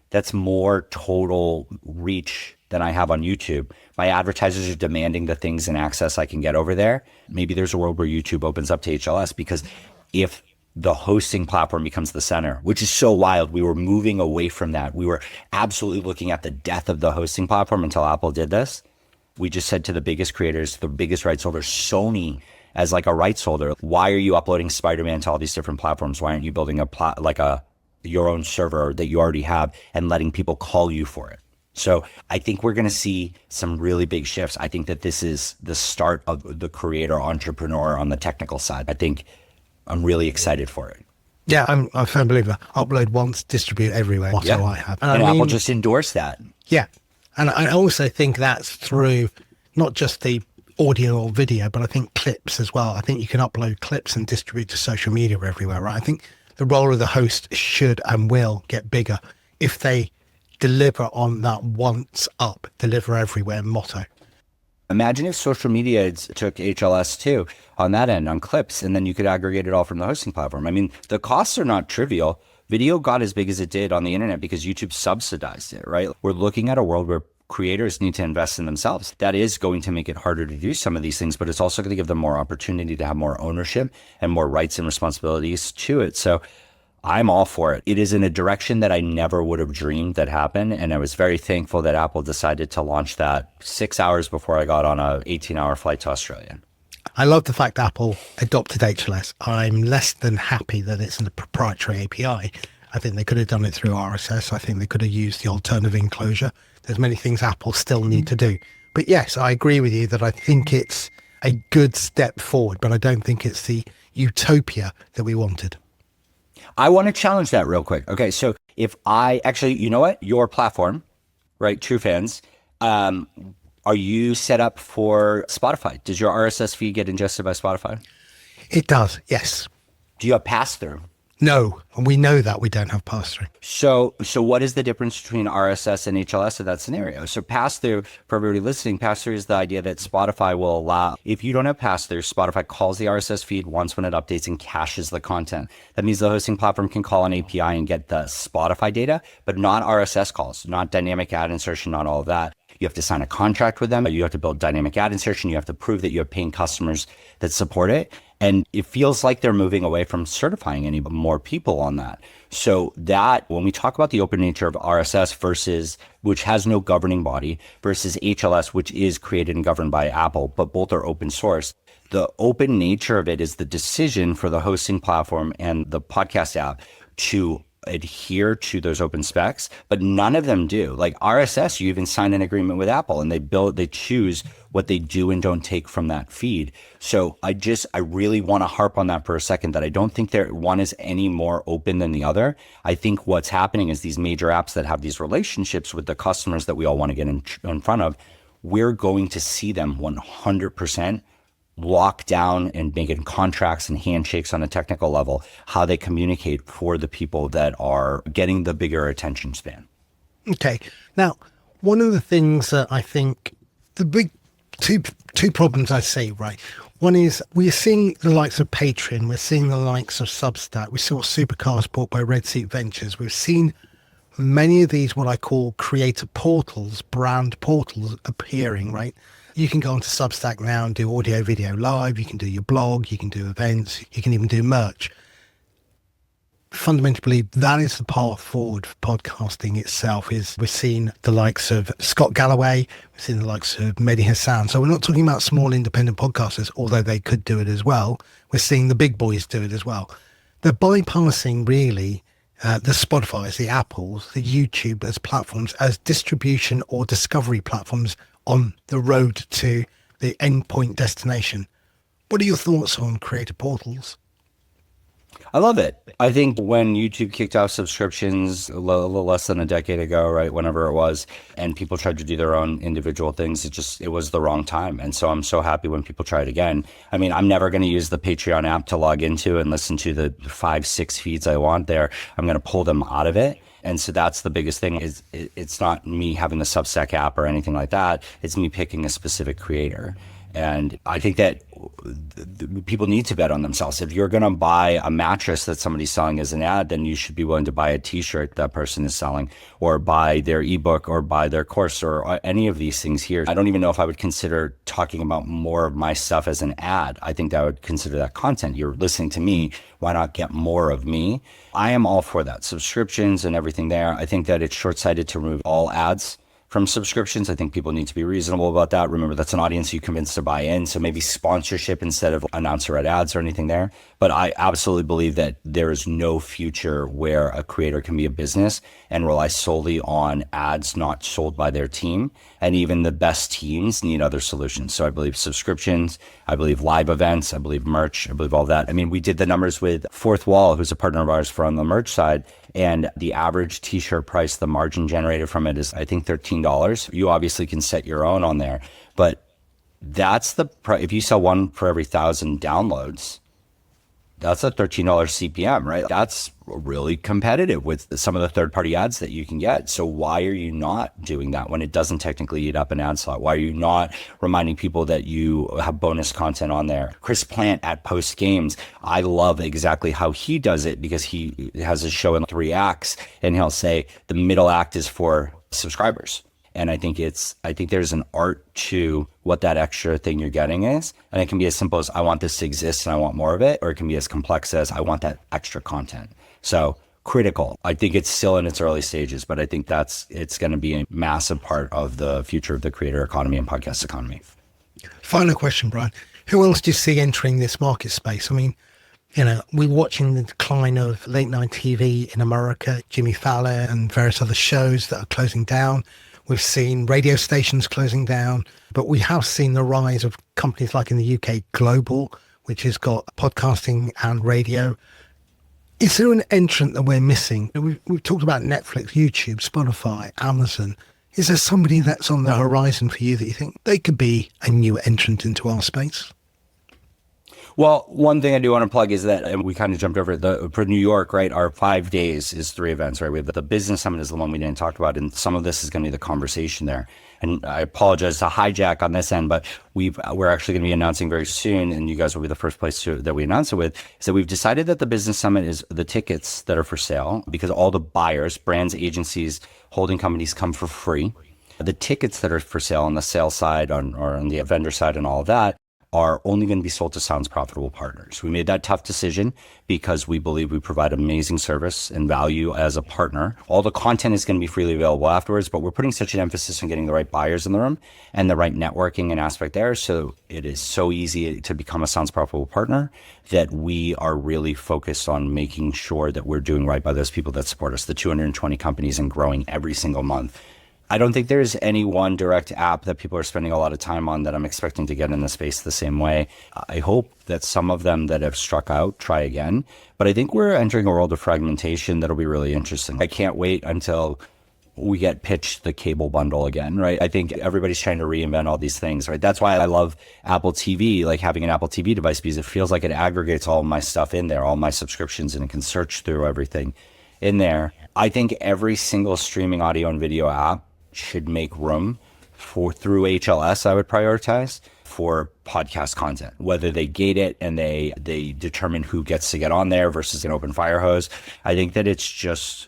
that's more total reach than I have on YouTube. My advertisers are demanding the things and access I can get over there. Maybe there's a world where YouTube opens up to HLS, because if the hosting platform becomes the center, which is so wild. We were moving away from that. We were absolutely looking at the death of the hosting platform until Apple did this. We just said to the biggest creators, the biggest rights holders, Sony as like a rights holder, why are you uploading Spider-Man to all these different platforms? Why aren't you building your own server that you already have and letting people call you for it? So I think we're going to see some really big shifts. I think that this is the start of the creator entrepreneur on the technical side. I think I'm really excited for it. Yeah, I'm a firm believer. Upload once, distribute everywhere. That's how I have. And Apple just endorsed that. Yeah. And I also think that's through not just the audio or video, but I think clips as well. I think you can upload clips and distribute to social media everywhere, right? I think the role of the host should and will get bigger if they deliver on that once up, deliver everywhere motto. Imagine if social media took HLS too on that end, on clips, and then you could aggregate it all from the hosting platform. I mean, the costs are not trivial. Video got as big as it did on the internet because YouTube subsidized it, right? We're looking at a world where creators need to invest in themselves. That is going to make it harder to do some of these things, but it's also going to give them more opportunity to have more ownership and more rights and responsibilities to it. So I'm all for it. It is in a direction that I never would have dreamed that happened. And I was very thankful that Apple decided to launch that 6 hours before I got on a 18-hour flight to Australia. I love the fact Apple adopted HLS. I'm less than happy that it's a proprietary API. I think they could have done it through RSS. I think they could have used the alternative enclosure. There's many things Apple still need to do. But yes, I agree with you that I think it's a good step forward, but I don't think it's the utopia that we wanted. I want to challenge that real quick. Okay, so if I actually, you know what? Your platform, right? True Fans, are you set up for Spotify? Does your RSS feed get ingested by Spotify? It does, yes. Do you have pass-through? No, and we know that we don't have pass-through. So what is the difference between RSS and HLS in that scenario? So pass-through, for everybody listening, pass-through is the idea that Spotify will allow, if you don't have pass-through, Spotify calls the RSS feed once when it updates and caches the content. That means the hosting platform can call an API and get the Spotify data, but not RSS calls, not dynamic ad insertion, not all of that. You have to sign a contract with them. You have to build dynamic ad insertion. You have to prove that you have paying customers that support it. And it feels like they're moving away from certifying any more people on that. So that when we talk about the open nature of RSS versus, which has no governing body, versus HLS, which is created and governed by Apple, but both are open source. The open nature of it is the decision for the hosting platform and the podcast app to adhere to those open specs, but none of them do. Like RSS, you even sign an agreement with Apple and they choose what they do and don't take from that feed. So I really want to harp on that for a second, that I don't think one is any more open than the other. I think what's happening is these major apps that have these relationships with the customers that we all want to get in front of, we're going to see them 100% lock down and making contracts and handshakes on a technical level, how they communicate for the people that are getting the bigger attention span. Okay. Now, one of the things that I think the big two problems I see, right? One is we're seeing the likes of Patreon, we're seeing the likes of Substack, we saw Supercars bought by Red Seat Ventures, we've seen many of these what I call creator portals, brand portals appearing, right? You can go onto Substack now and do audio, video live. You can do your blog. You can do events. You can even do merch. Fundamentally, that is the path forward for podcasting itself. Is we're seeing the likes of Scott Galloway. We're seeing the likes of Mehdi Hassan. So we're not talking about small independent podcasters, although they could do it as well. We're seeing the big boys do it as well. They're bypassing really the Spotifys, the Apples, the YouTube as platforms, as distribution or discovery platforms on the road to the endpoint destination. What are your thoughts on creator portals? I love it. I think when YouTube kicked off subscriptions a little less than a decade ago, right, whenever it was, and people tried to do their own individual things, it was the wrong time. And so I'm so happy when people try it again. I mean, I'm never going to use the Patreon app to log into and listen to the 5-6 feeds I want there. I'm going to pull them out of it. And so that's the biggest thing is it's not me having the Substack app or anything like that. It's me picking a specific creator. And I think that people need to bet on themselves. If you're going to buy a mattress that somebody's selling as an ad, then you should be willing to buy a t-shirt that person is selling, or buy their ebook, or buy their course, or any of these things here. I don't even know if I would consider talking about more of my stuff as an ad. I think that I would consider that content. You're listening to me. Why not get more of me? I am all for that. Subscriptions and everything there. I think that it's short-sighted to remove all ads from subscriptions. I think people need to be reasonable about that. Remember, that's an audience you convince to buy in. So maybe sponsorship instead of announcer-read ads or anything there. But I absolutely believe that there is no future where a creator can be a business and rely solely on ads not sold by their team. And even the best teams need other solutions. So I believe subscriptions, I believe live events, I believe merch, I believe all that. I mean, we did the numbers with Fourth Wall, who's a partner of ours for on the merch side. And the average t-shirt price, the margin generated from it is, I think, $13. You obviously can set your own on there, but that's the price. If you sell one for every 1,000 downloads, that's a $13 CPM, right? That's really competitive with some of the third-party ads that you can get. So why are you not doing that when it doesn't technically eat up an ad slot? Why are you not reminding people that you have bonus content on there? Chris Plant at Post Games, I love exactly how he does it, because he has a show in 3 acts, and he'll say the middle act is for subscribers. And I think there's an art to what that extra thing you're getting is. And it can be as simple as, I want this to exist and I want more of it, or it can be as complex as, I want that extra content. So critical. I think it's still in its early stages, but I think it's going to be a massive part of the future of the creator economy and podcast economy. Final question, Brian. Who else do you see entering this market space? I mean, we're watching the decline of late night TV in America, Jimmy Fallon and various other shows that are closing down. We've seen radio stations closing down, but we have seen the rise of companies like in the UK, Global, which has got podcasting and radio. Is there an entrant that we're missing? We've talked about Netflix, YouTube, Spotify, Amazon. Is there somebody that's on the horizon for you that you think they could be a new entrant into our space? Well, one thing I do want to plug is that, and we kind of jumped over it, for New York, right, our 5 days is 3 events, right? We have the business summit is the one we didn't talk about, and some of this is going to be the conversation there. And I apologize to hijack on this end, but we're actually going to be announcing very soon, and you guys will be the first place that we announce it with, is that we've decided that the business summit is the tickets that are for sale, because all the buyers, brands, agencies, holding companies come for free. The tickets that are for sale on the sales side or on the vendor side and all of that are only going to be sold to Sounds Profitable partners. We made that tough decision because we believe we provide amazing service and value as a partner. All the content is going to be freely available afterwards, but we're putting such an emphasis on getting the right buyers in the room and the right networking and aspect there. So it is so easy to become a Sounds Profitable partner that we are really focused on making sure that we're doing right by those people that support us, the 220 companies, and growing every single month. I don't think there's any one direct app that people are spending a lot of time on that I'm expecting to get in the space the same way. I hope that some of them that have struck out try again, but I think we're entering a world of fragmentation that'll be really interesting. I can't wait until we get pitched the cable bundle again, right? I think everybody's trying to reinvent all these things, right? That's why I love Apple TV, like having an Apple TV device, because it feels like it aggregates all my stuff in there, all my subscriptions, and it can search through everything in there. I think every single streaming audio and video app should make room through HLS. I would prioritize for podcast content, whether they gate it and they determine who gets to get on there versus an open fire hose. I think that it's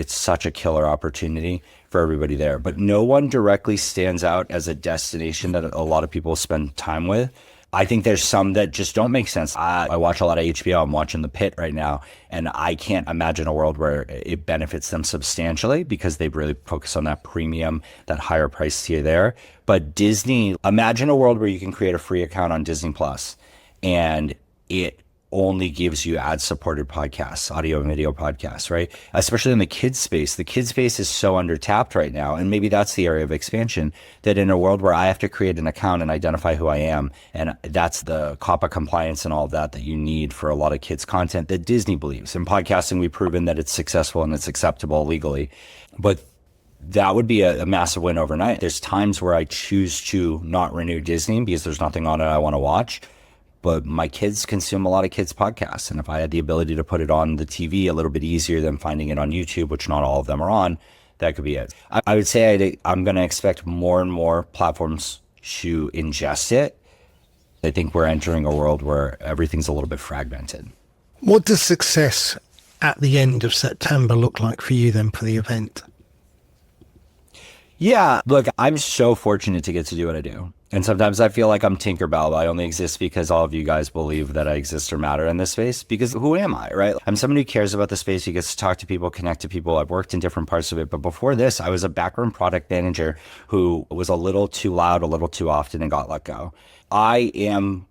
such a killer opportunity for everybody there, but no one directly stands out as a destination that a lot of people spend time with. I think there's some that just don't make sense. I watch a lot of HBO. I'm watching The Pit right now, and I can't imagine a world where it benefits them substantially because they really focus on that premium, that higher price tier there. But Disney, imagine a world where you can create a free account on Disney Plus, and it only gives you ad-supported podcasts, audio and video podcasts, right? Especially in the kids space. The kids space is so undertapped right now, and maybe that's the area of expansion, that in a world where I have to create an account and identify who I am, and that's the COPPA compliance and all of that you need for a lot of kids content that Disney believes. In podcasting, we've proven that it's successful and it's acceptable legally, but that would be a massive win overnight. There's times where I choose to not renew Disney because there's nothing on it I want to watch. But my kids consume a lot of kids podcasts. And if I had the ability to put it on the TV a little bit easier than finding it on YouTube, which not all of them are on, that could be it. I would say I'm going to expect more and more platforms to ingest it. I think we're entering a world where everything's a little bit fragmented. What does success at the end of September look like for you then for the event? Yeah, look, I'm so fortunate to get to do what I do. And sometimes I feel like I'm Tinkerbell. I only exist because all of you guys believe that I exist or matter in this space. Because who am I, right? I'm someone who cares about the space. He gets to talk to people, connect to people. I've worked in different parts of it. But before this, I was a backroom product manager who was a little too loud, a little too often, and got let go. I am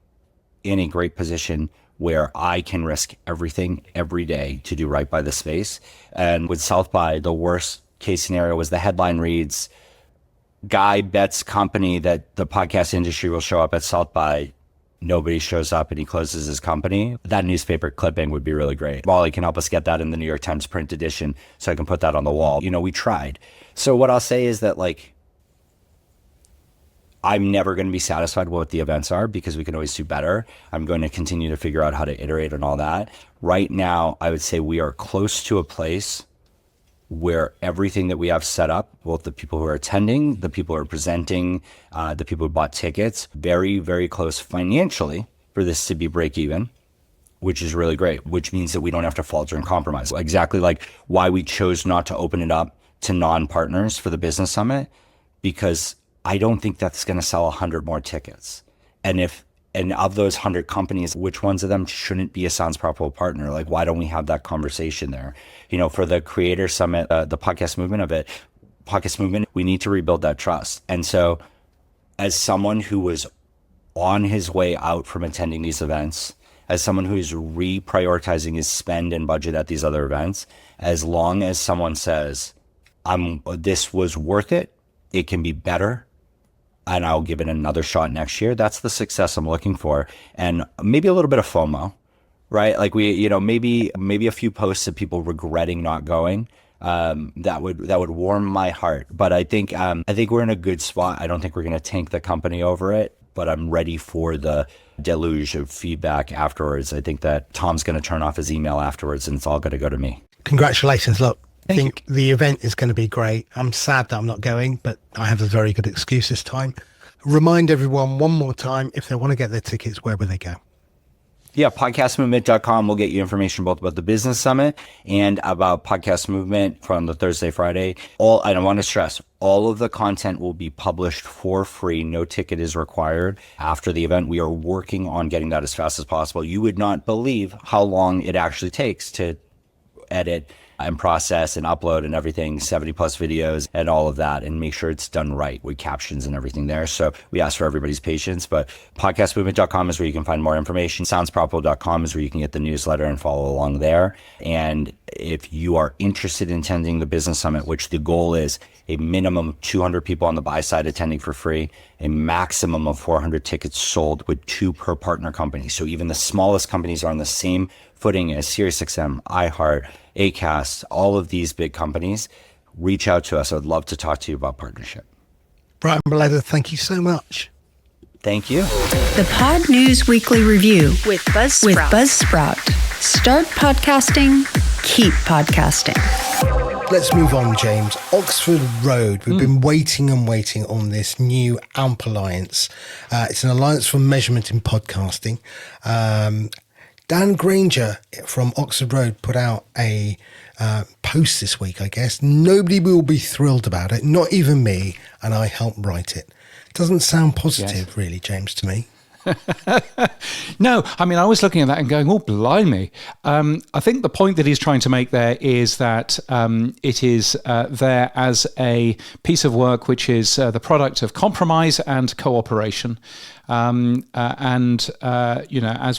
in a great position where I can risk everything every day to do right by the space. And with South by, the worst case scenario was the headline reads, Guy bets company that the podcast industry will show up at South by. Nobody shows up and he closes his company. That newspaper clipping would be really great. Wally can help us get that in the New York Times print edition so I can put that on the wall. You know, we tried. So what I'll say is that, like, I'm never going to be satisfied with what the events are because we can always do better. I'm going to continue to figure out how to iterate and all that. Right now, I would say we are close to a place where everything that we have set up, both the people who are attending, the people who are presenting, the people who bought tickets, very, very close financially for this to be break even, which is really great, which means that we don't have to falter and compromise. Exactly like why we chose not to open it up to non-partners for the business summit, because I don't think that's going to sell 100 more tickets. And of those 100 companies, which ones of them shouldn't be a Sounds Profitable partner? Like, why don't we have that conversation there? You know, for the creator summit, the podcast movement of it, we need to rebuild that trust. And so as someone who was on his way out from attending these events, as someone who's reprioritizing his spend and budget at these other events, as long as someone says, this was worth it, it can be better, and I'll give it another shot next year, that's the success I'm looking for. And maybe a little bit of FOMO, right? Like maybe a few posts of people regretting not going, that would warm my heart. But I think we're in a good spot. I don't think we're going to tank the company over it, but I'm ready for the deluge of feedback afterwards. I think that Tom's going to turn off his email afterwards and it's all going to go to me. Congratulations. Look, I think the event is going to be great. I'm sad that I'm not going, but I have a very good excuse this time. Remind everyone one more time, if they want to get their tickets, where will they go? Yeah, podcastmovement.com will get you information both about the business summit and about Podcast Movement from the Thursday, Friday. And I want to stress, all of the content will be published for free. No ticket is required after the event. We are working on getting that as fast as possible. You would not believe how long it actually takes to edit and process and upload and everything, 70 plus videos and all of that, and make sure it's done right with captions and everything there. So we ask for everybody's patience, but podcastmovement.com is where you can find more information. Soundsprofitable.com is where you can get the newsletter and follow along there. And if you are interested in attending the business summit, which the goal is a minimum of 200 people on the buy side attending for free, a maximum of 400 tickets sold with 2 per partner company. So even the smallest companies are on the same footing as SiriusXM, iHeart, Acast, all of these big companies. Reach out to us. I would love to talk to you about partnership. Bryan Barletta, thank you so much. Thank you. The Pod News Weekly Review with Buzzsprout. Start podcasting, keep podcasting. Let's move on, James. Oxford Road. We've been waiting and waiting on this new AMP alliance. It's an alliance for measurement in podcasting. Dan Granger from Oxford Road put out a post this week, I guess. Nobody will be thrilled about it, not even me, and I helped write it. Doesn't sound positive, really, James, to me. No, I mean, I was looking at that and going, oh, blimey. I think the point that he's trying to make there is that it is there as a piece of work which is the product of compromise and cooperation. As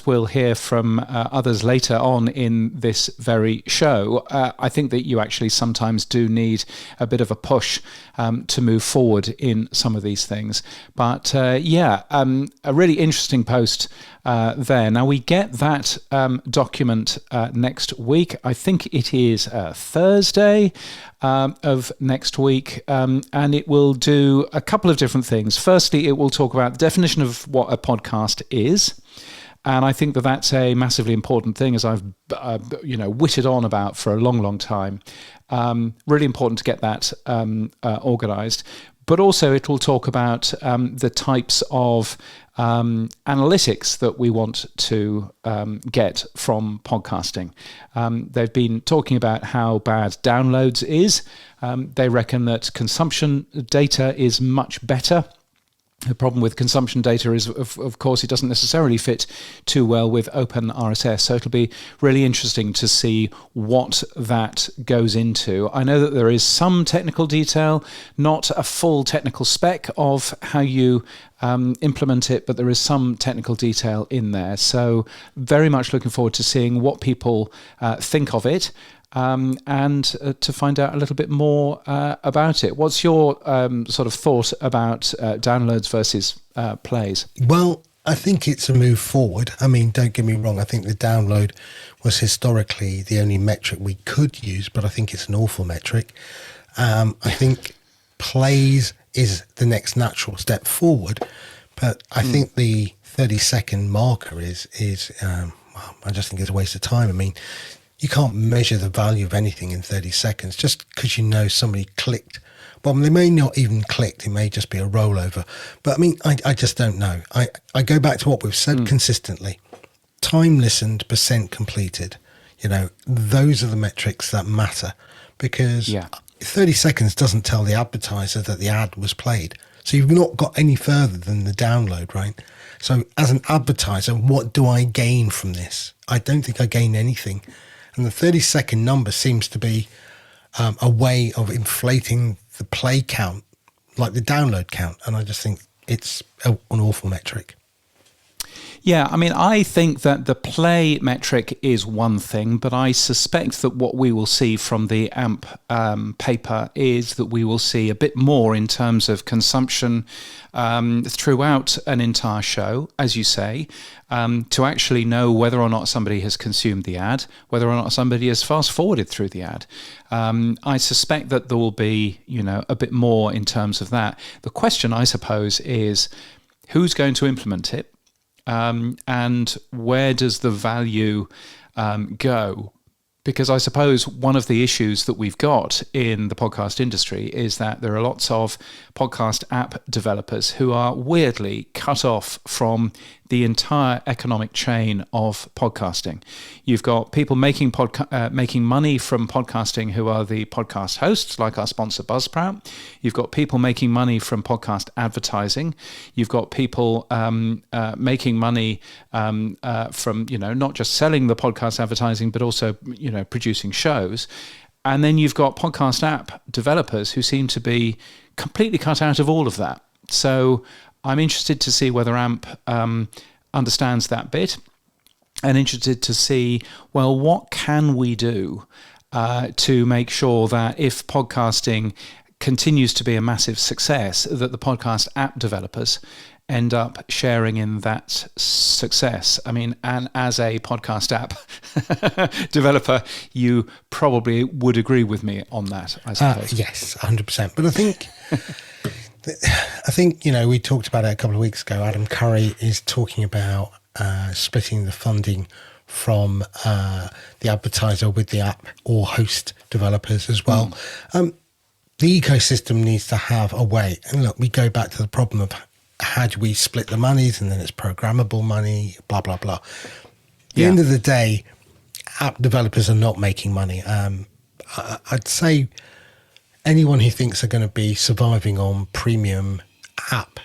we'll hear from others later on in this very show, I think that you actually sometimes do need a bit of a push to move forward in some of these things. But a really interesting post there. Now, we get that document next week. I think it is Thursday of next week, and it will do a couple of different things. Firstly, it will talk about the definition of what a podcast is. And I think that that's a massively important thing, as I've whittled on about for a long, long time. Really important to get that organised. but also it will talk about the types of analytics that we want to get from podcasting. They've been talking about how bad downloads is. They reckon that consumption data is much better. The problem with consumption data is, of course, it doesn't necessarily fit too well with open RSS. So it'll be really interesting to see what that goes into. I know that there is some technical detail, not a full technical spec of how you implement it, but there is some technical detail in there. So very much looking forward to seeing what people think of it. And to find out a little bit more about it. What's your sort of thought about downloads versus plays? Well, I think it's a move forward. I mean, don't get me wrong. I think the download was historically the only metric we could use, but I think it's an awful metric. I think plays is the next natural step forward, but I think the 30-second marker is well, I just think it's a waste of time. I mean, you can't measure the value of anything in 30 seconds just because you know somebody clicked. Well, they may not even clicked. It may just be a rollover. But I mean, I just don't know. I go back to what we've said consistently. Time listened, percent completed. You know, those are the metrics that matter, because 30 seconds doesn't tell the advertiser that the ad was played. So you've not got any further than the download, right? So as an advertiser, what do I gain from this? I don't think I gain anything. And the 30-second number seems to be a way of inflating the play count, like the download count. And I just think it's an awful metric. Yeah, I mean, I think that the play metric is one thing, but I suspect that what we will see from the AMP paper is that we will see a bit more in terms of consumption throughout an entire show, as you say, to actually know whether or not somebody has consumed the ad, whether or not somebody has fast-forwarded through the ad. I suspect that there will be, a bit more in terms of that. The question, I suppose, is who's going to implement it? And where does the value go? Because I suppose one of the issues that we've got in the podcast industry is that there are lots of podcast app developers who are weirdly cut off from the entire economic chain of podcasting. You've got people making money from podcasting who are the podcast hosts, like our sponsor Buzzsprout. You've got people making money from podcast advertising. You've got people making money from not just selling the podcast advertising, but also producing shows. And then you've got podcast app developers who seem to be completely cut out of all of that. So I'm interested to see whether AMP understands that bit, and interested to see, well, what can we do to make sure that if podcasting continues to be a massive success, that the podcast app developers end up sharing in that success. I mean, and as a podcast app developer, you probably would agree with me on that, I suppose. Yes, 100%. But I think, we talked about it a couple of weeks ago. Adam Curry is talking about splitting the funding from the advertiser with the app or host developers as well. The ecosystem needs to have a way. And look, we go back to the problem of how do we split the monies, and then it's programmable money, blah, blah, blah. At the end of the day, app developers are not making money. I'd say anyone who thinks they're going to be surviving on premium app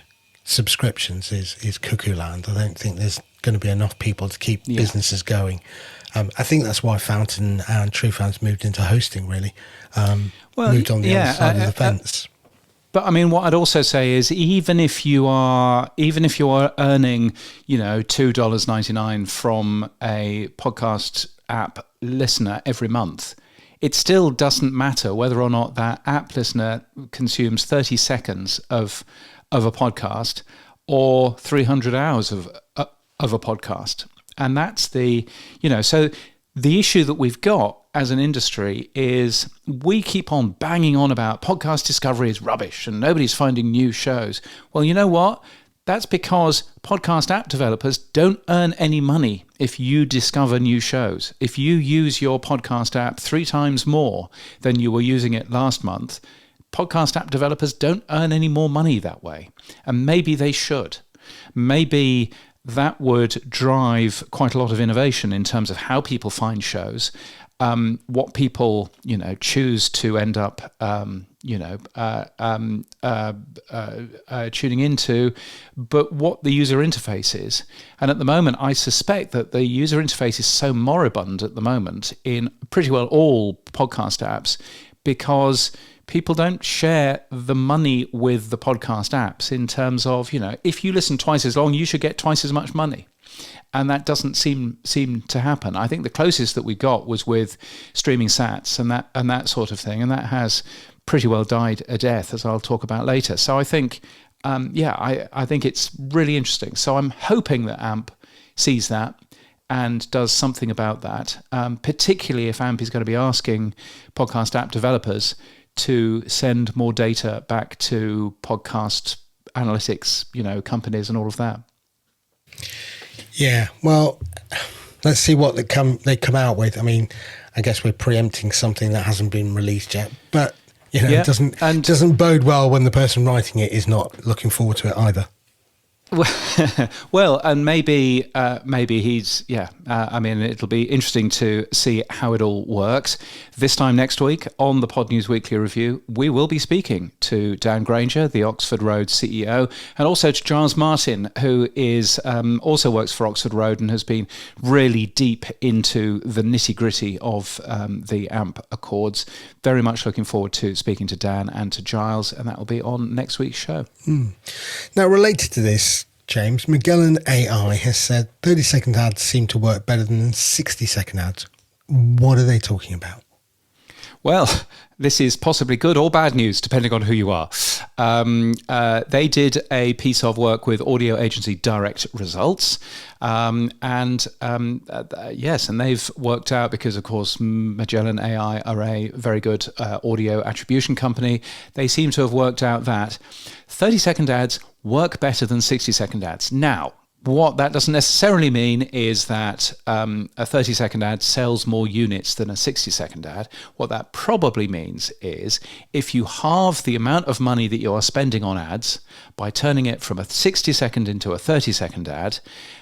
subscriptions is cuckoo land. I don't think there's going to be enough people to keep businesses going. I think that's why Fountain and True Fans moved into hosting, really. Moved on the other side of the fence. But I mean, what I'd also say is, even if you are earning, $2.99 from a podcast app listener every month, it still doesn't matter whether or not that app listener consumes 30 seconds of a podcast or 300 hours of a podcast. And that's so the issue that we've got as an industry is we keep on banging on about podcast discovery is rubbish and nobody's finding new shows. Well, you know what? That's because podcast app developers don't earn any money if you discover new shows. If you use your podcast app 3 times more than you were using it last month, podcast app developers don't earn any more money that way. And maybe they should. Maybe that would drive quite a lot of innovation in terms of how people find shows, what people, choose to end up, tuning into, but what the user interface is. And at the moment, I suspect that the user interface is so moribund at the moment in pretty well all podcast apps, because people don't share the money with the podcast apps in terms of, if you listen twice as long, you should get twice as much money. And that doesn't seem to happen. I think the closest that we got was with streaming sats and that sort of thing, and that has pretty well died a death, as I'll talk about later. So I think, I think it's really interesting. So I'm hoping that AMP sees that and does something about that, particularly if AMP is going to be asking podcast app developers to send more data back to podcast analytics, companies and all of that. Yeah, well, let's see what they come out with. I mean, I guess we're preempting something that hasn't been released yet, but it doesn't bode well when the person writing it is not looking forward to it either. Well, and maybe he's, I mean, it'll be interesting to see how it all works. This time next week on the Pod News Weekly Review, we will be speaking to Dan Granger, the Oxford Road CEO, and also to Giles Martin, who is also works for Oxford Road and has been really deep into the nitty-gritty of the AMP Accords. Very much looking forward to speaking to Dan and to Giles, and that will be on next week's show. Now, related to this, James, Magellan AI has said 30-second ads seem to work better than 60-second ads. What are they talking about? Well, this is possibly good or bad news, depending on who you are. They did a piece of work with audio agency Direct Results. And they've worked out, because, of course, Magellan AI are a very good audio attribution company. They seem to have worked out that 30-second ads work better than 60-second ads. Now, what that doesn't necessarily mean is that a 30-second ad sells more units than a 60-second ad. What that probably means is if you halve the amount of money that you are spending on ads by turning it from a 60-second into a 30-second ad,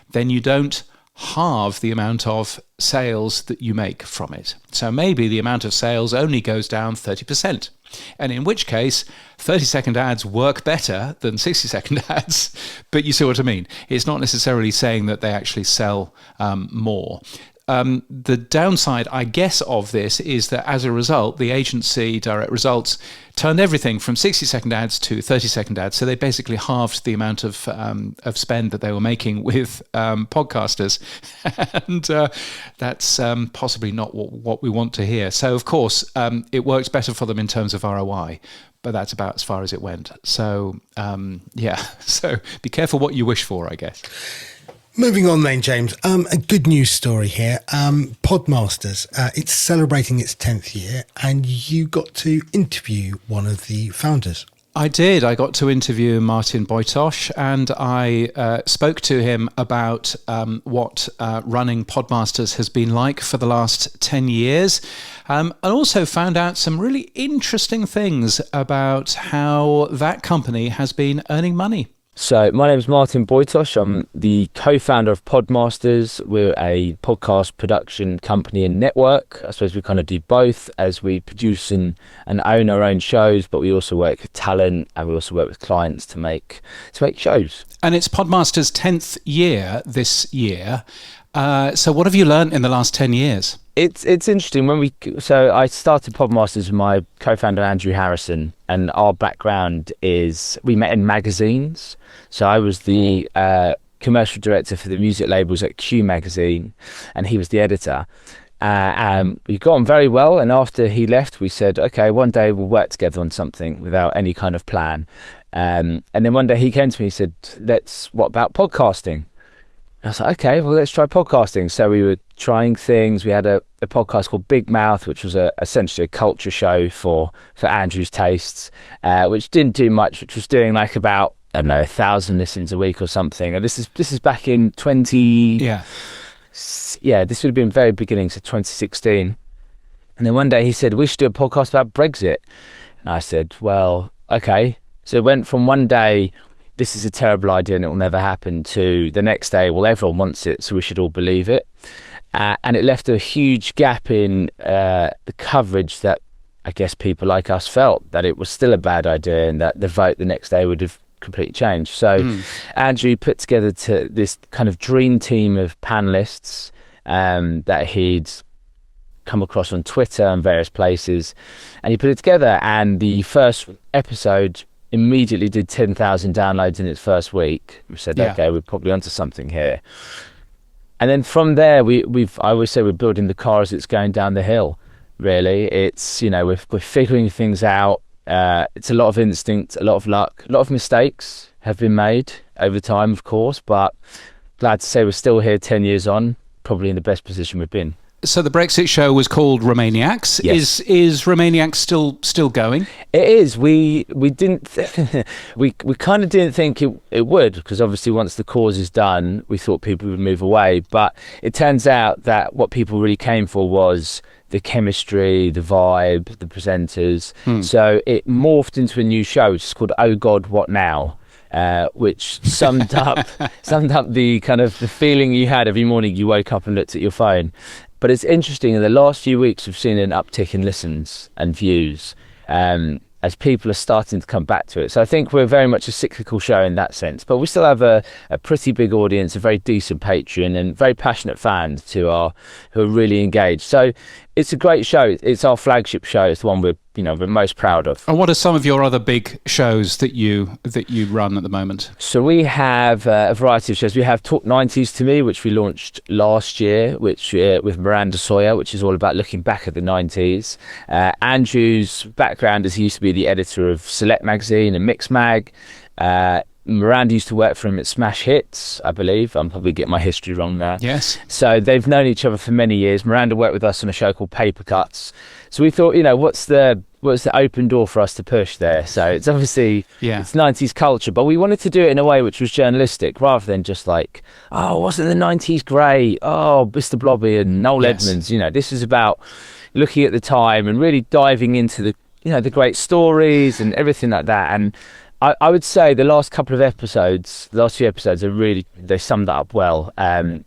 then you don't halve the amount of sales that you make from it. So maybe the amount of sales only goes down 30%. And in which case, 30-second ads work better than 60-second ads. But you see what I mean? It's not necessarily saying that they actually sell more. The downside, I guess, of this is that as a result, the agency Direct Results turned everything from 60-second ads to 30-second ads. So they basically halved the amount of spend that they were making with podcasters. And that's possibly not what we want to hear. So, of course, it works better for them in terms of ROI. But that's about as far as it went. So, so be careful what you wish for, I guess. Moving on then, James, a good news story here. Podmasters, it's celebrating its 10th year, and you got to interview one of the founders. I did. I got to interview Martin Bojtos, and I spoke to him about what running Podmasters has been like for the last 10 years, and also found out some really interesting things about how that company has been earning money. So my name is Martin Bojtos. I'm the co-founder of Podmasters. We're a podcast production company and network. I suppose we kind of do both, as we produce and own our own shows, but we also work with talent and we also work with clients to make shows. And it's Podmasters' 10th year this year. So what have you learned in the last 10 years? It's interesting. So I started Podmasters with my co-founder Andrew Harrison, and our background is we met in magazines. So I was the commercial director for the music labels at Q Magazine, and he was the editor. We got on very well, and after he left, we said, okay, one day we'll work together on something without any kind of plan. And then one day he came to me and said, what about podcasting? I was like, okay, well, let's try podcasting. So we were trying things. We had a podcast called Big Mouth, which was essentially a culture show for Andrew's tastes, which didn't do much, which was doing like about, 1,000 listens a week or something. And this is back in 20... Yeah, this would have been very beginning, so 2016. And then one day he said, we should do a podcast about Brexit. And I said, well, okay. So it went from one day, this is a terrible idea and it will never happen, to the next day, well, everyone wants it, so we should all believe it. And it left a huge gap in the coverage that I guess people like us felt, that it was still a bad idea and that the vote the next day would have completely changed. So Andrew put together this kind of dream team of panelists that he'd come across on Twitter and various places, and he put it together, and the first episode immediately did 10,000 downloads in its first week. We said, okay, we're probably onto something here. And then from there, I always say we're building the car as it's going down the hill. Really, it's, we're figuring things out. It's a lot of instinct, a lot of luck, a lot of mistakes have been made over time, of course, but glad to say we're still here 10 years on, probably in the best position we've been. So the Brexit show was called Romaniacs. Yes. Is Romaniacs still going? It is. We didn't we kind of didn't think it would, because obviously once the cause is done, we thought people would move away. But it turns out that what people really came for was the chemistry, the vibe, the presenters. So it morphed into a new show, which is called Oh God, What Now? Which summed up the kind of the feeling you had every morning you woke up and looked at your phone. But it's interesting, in the last few weeks we've seen an uptick in listens and views as people are starting to come back to it. So I think we're very much a cyclical show in that sense, but we still have a pretty big audience, a very decent Patreon, and very passionate fans who are really engaged. So it's a great show. It's our flagship show. It's the one we're most proud of. And what are some of your other big shows that you run at the moment? So we have a variety of shows. We have Talk 90s to Me, which we launched last year, which with Miranda Sawyer, which is all about looking back at the 90s. Andrew's background is he used to be the editor of Select Magazine and Mix Mag. Miranda used to work for him at Smash Hits, I believe. I'm probably getting my history wrong there. Yes. So they've known each other for many years. Miranda worked with us on a show called Paper Cuts. So we thought, what's the open door for us to push there? So it's obviously it's 90s culture, but we wanted to do it in a way which was journalistic, rather than just like, oh, wasn't the 90s great? Oh, Mr. Blobby and Noel Edmonds. This is about looking at the time and really diving into the great stories and everything like that. And I would say the last few episodes they summed that up well.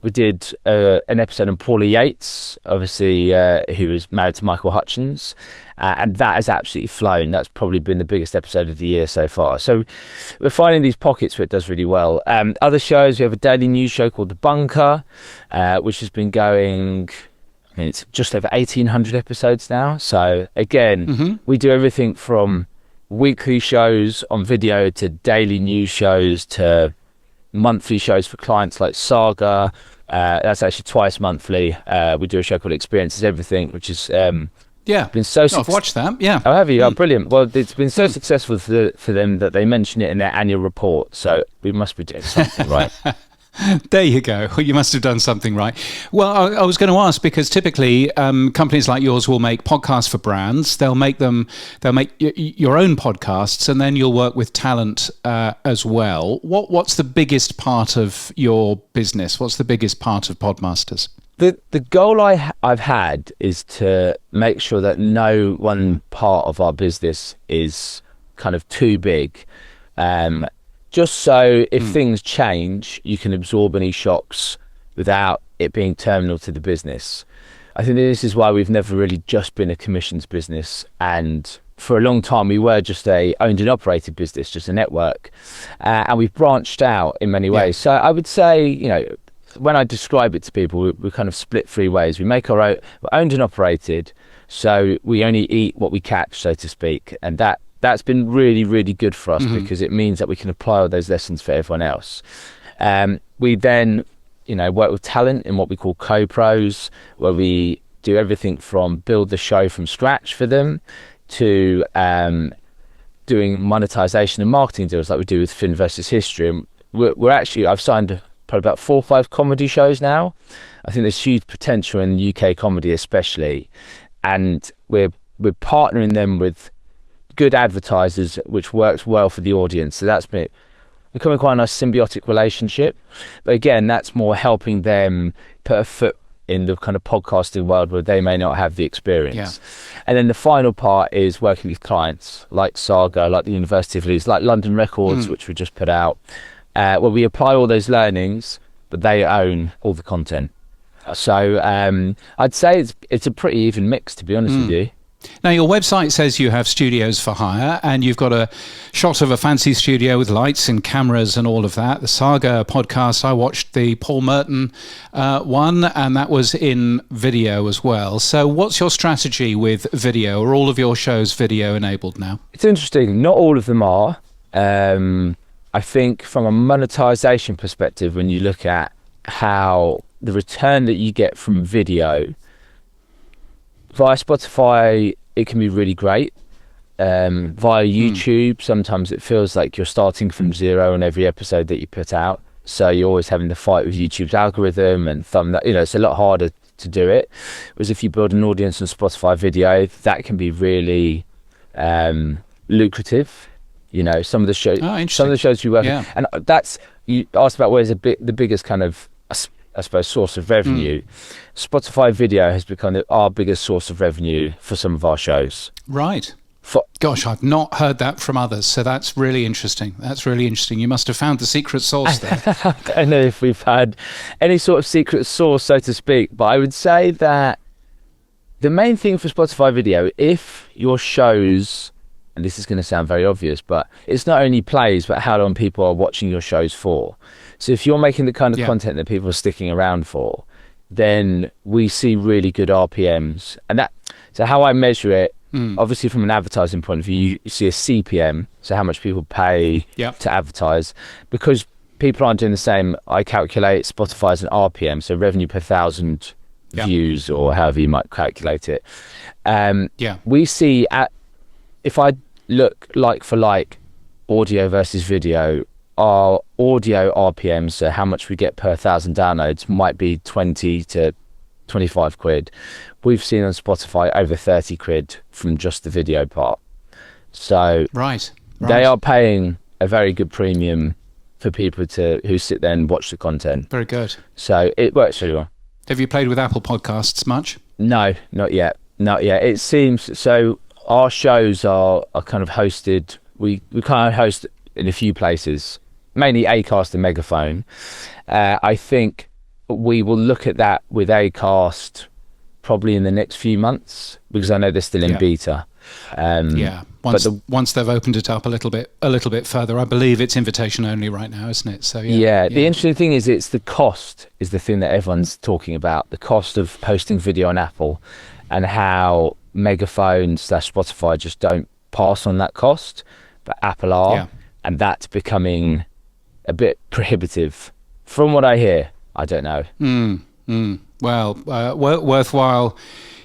We did an episode on Paula Yates, obviously, who was married to Michael Hutchins, and that has absolutely flown. That's probably been the biggest episode of the year so far. So we're finding these pockets where it does really well. Other shows, we have a daily news show called The Bunker, which has been going... it's just over 1,800 episodes now. So again, we do everything from weekly shows on video to daily news shows to monthly shows for clients like Saga. That's actually twice monthly. We do a show called Experiences Everything, which is been so I've watched that. Yeah. Oh, have you? Oh, brilliant. Well, it's been so successful for them that they mention it in their annual report. So we must be doing something right. There you go. You must have done something right. Well, I was going to ask, because typically companies like yours will make podcasts for brands. They'll make your own podcasts, and then you'll work with talent as well. What's the biggest part of your business? What's the biggest part of Podmasters? The goal I've had is to make sure that no one part of our business is kind of too big. Just so if things change, you can absorb any shocks without it being terminal to the business. I think this is why we've never really just been a commissions business. And for a long time, we were just a owned and operated business, just a network. And we've branched out in many ways. So I would say, when I describe it to people, we're kind of split three ways. We make our own, we're owned and operated. So we only eat what we catch, so to speak. And that's been really, really good for us because it means that we can apply all those lessons for everyone else. We then, work with talent in what we call co-pros, where we do everything from build the show from scratch for them to doing monetization and marketing deals like we do with Fin versus History. And I've signed probably about 4 or 5 comedy shows now. I think there's huge potential in UK comedy especially. And we're partnering them with good advertisers, which works well for the audience. So that's becoming quite a nice symbiotic relationship. But again, that's more helping them put a foot in the kind of podcasting world where they may not have the experience. And then the final part is working with clients like Saga, like the University of Leeds, like London Records, which we just put out, where we apply all those learnings, but they own all the content. So I'd say it's a pretty even mix, to be honest with you. Now, your website says you have studios for hire, and you've got a shot of a fancy studio with lights and cameras and all of that. The Saga podcast, I watched the Paul Merton one, and that was in video as well. So what's your strategy with video? Are all of your shows video enabled now? It's interesting. Not all of them are. I think from a monetization perspective, when you look at how the return that you get from video, via Spotify, it can be really great. Via YouTube, sometimes it feels like you're starting from zero on every episode that you put out. So you're always having to fight with YouTube's algorithm and it's a lot harder to do it. Whereas if you build an audience on Spotify video, that can be really lucrative. Some of the shows we work on, and that's, you asked about where's the biggest kind of, I suppose, source of revenue. Spotify video has become our biggest source of revenue for some of our shows. Right. Gosh, I've not heard that from others, so that's really interesting. You must have found the secret sauce there. I don't know if we've had any sort of secret sauce, so to speak, but I would say that the main thing for Spotify video, if your shows, and this is going to sound very obvious, but it's not only plays, but how long people are watching your shows for. So if you're making the kind of content that people are sticking around for, then we see really good RPMs. And so how I measure it, obviously from an advertising point of view, you see a CPM, so how much people pay to advertise. Because people aren't doing the same, I calculate Spotify as an RPM, so revenue per 1,000 views, or however you might calculate it. We see, if I look like for like audio versus video, our audio RPMs, so how much we get per 1,000 downloads, might be 20 to 25 quid. We've seen on Spotify over 30 quid from just the video part. So right. They are paying a very good premium for people who sit there and watch the content. Very good. So it works really well. Have you played with Apple Podcasts much? No, not yet. It seems so. Our shows are kind of hosted. We kind of host in a few places, mainly Acast and Megaphone. I think we will look at that with Acast probably in the next few months, because I know they're still in beta. Once they've opened it up a little bit further, I believe it's invitation only right now, isn't it? So the interesting thing is, it's the cost is the thing that everyone's talking about. The cost of posting video on Apple, and how Megaphone / Spotify just don't pass on that cost, but Apple are, and that's becoming a bit prohibitive from what I hear. I don't know. Well, worthwhile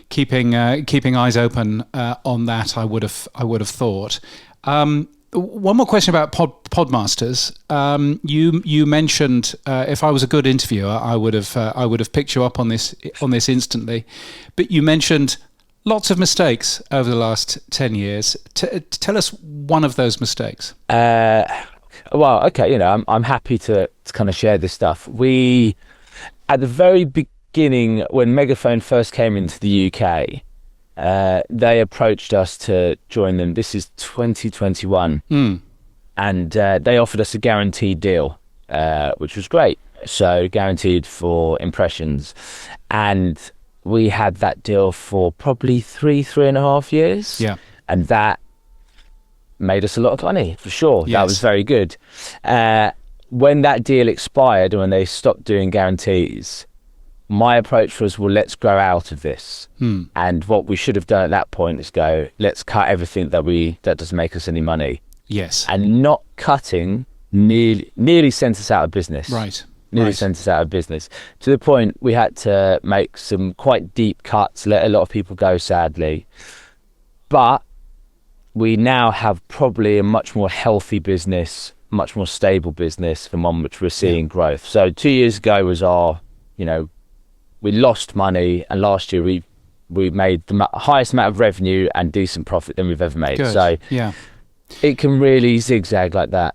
keeping eyes open on that. I would have thought. One more question about Podmasters. You mentioned if I was a good interviewer, I would have picked you up on this instantly. But you mentioned lots of mistakes over the last 10 years. Tell us one of those mistakes. Well, okay, I'm happy to kind of share this stuff. We, at the very beginning, when Megaphone first came into the UK, they approached us to join them. This is 2021. And they offered us a guaranteed deal, which was great. So guaranteed for impressions. And we had that deal for probably 3.5 years. Yeah. And that made us a lot of money, for sure. Yes. That was very good. When that deal expired, when they stopped doing guarantees, my approach was, well, let's grow out of this. And what we should have done at that point is go, let's cut everything that doesn't make us any money. Yes. And not cutting nearly sent us out of business. Right. Nearly sent us out of business, to the point we had to make some quite deep cuts, let a lot of people go, sadly. But we now have probably a much more healthy business, much more stable business, than one which we're seeing growth. So 2 years ago was our, we lost money, and last year we made the highest amount of revenue and decent profit than we've ever made. Good. So it can really zigzag like that.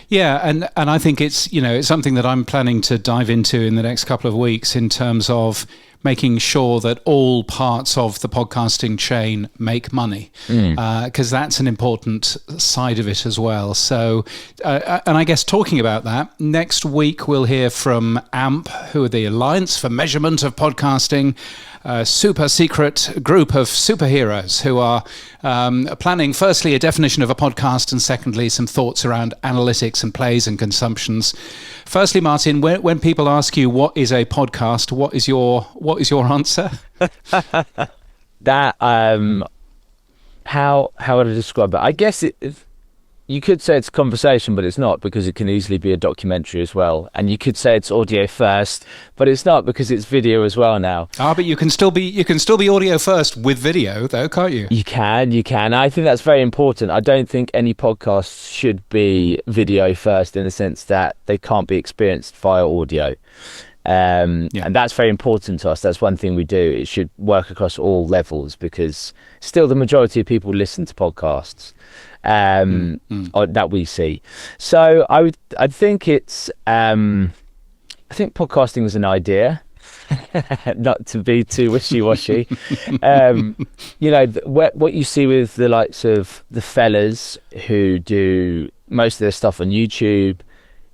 Yeah, and I think it's it's something that I'm planning to dive into in the next couple of weeks, in terms of making sure that all parts of the podcasting chain make money, because that's an important side of it as well. So, and I guess talking about that, next week we'll hear from AMP, who are the Alliance for Measurement of Podcasting, a super secret group of superheroes who are planning, firstly, a definition of a podcast, and secondly, some thoughts around analytics and plays and consumptions. Firstly, Martin, when people ask you what is a podcast, what is your answer? That how would I describe it? I guess you could say it's a conversation, but it's not, because it can easily be a documentary as well. And you could say it's audio first, but it's not, because it's video as well now. But you can still be audio first with video, though, can't you? You can. I think that's very important. I don't think any podcast should be video first, in the sense that they can't be experienced via audio. And that's very important to us. That's one thing we do. It should work across all levels, because still the majority of people listen to podcasts that we see. So I think it's I think podcasting was an idea, not to be too wishy-washy. What you see with the likes of the fellas who do most of their stuff on YouTube,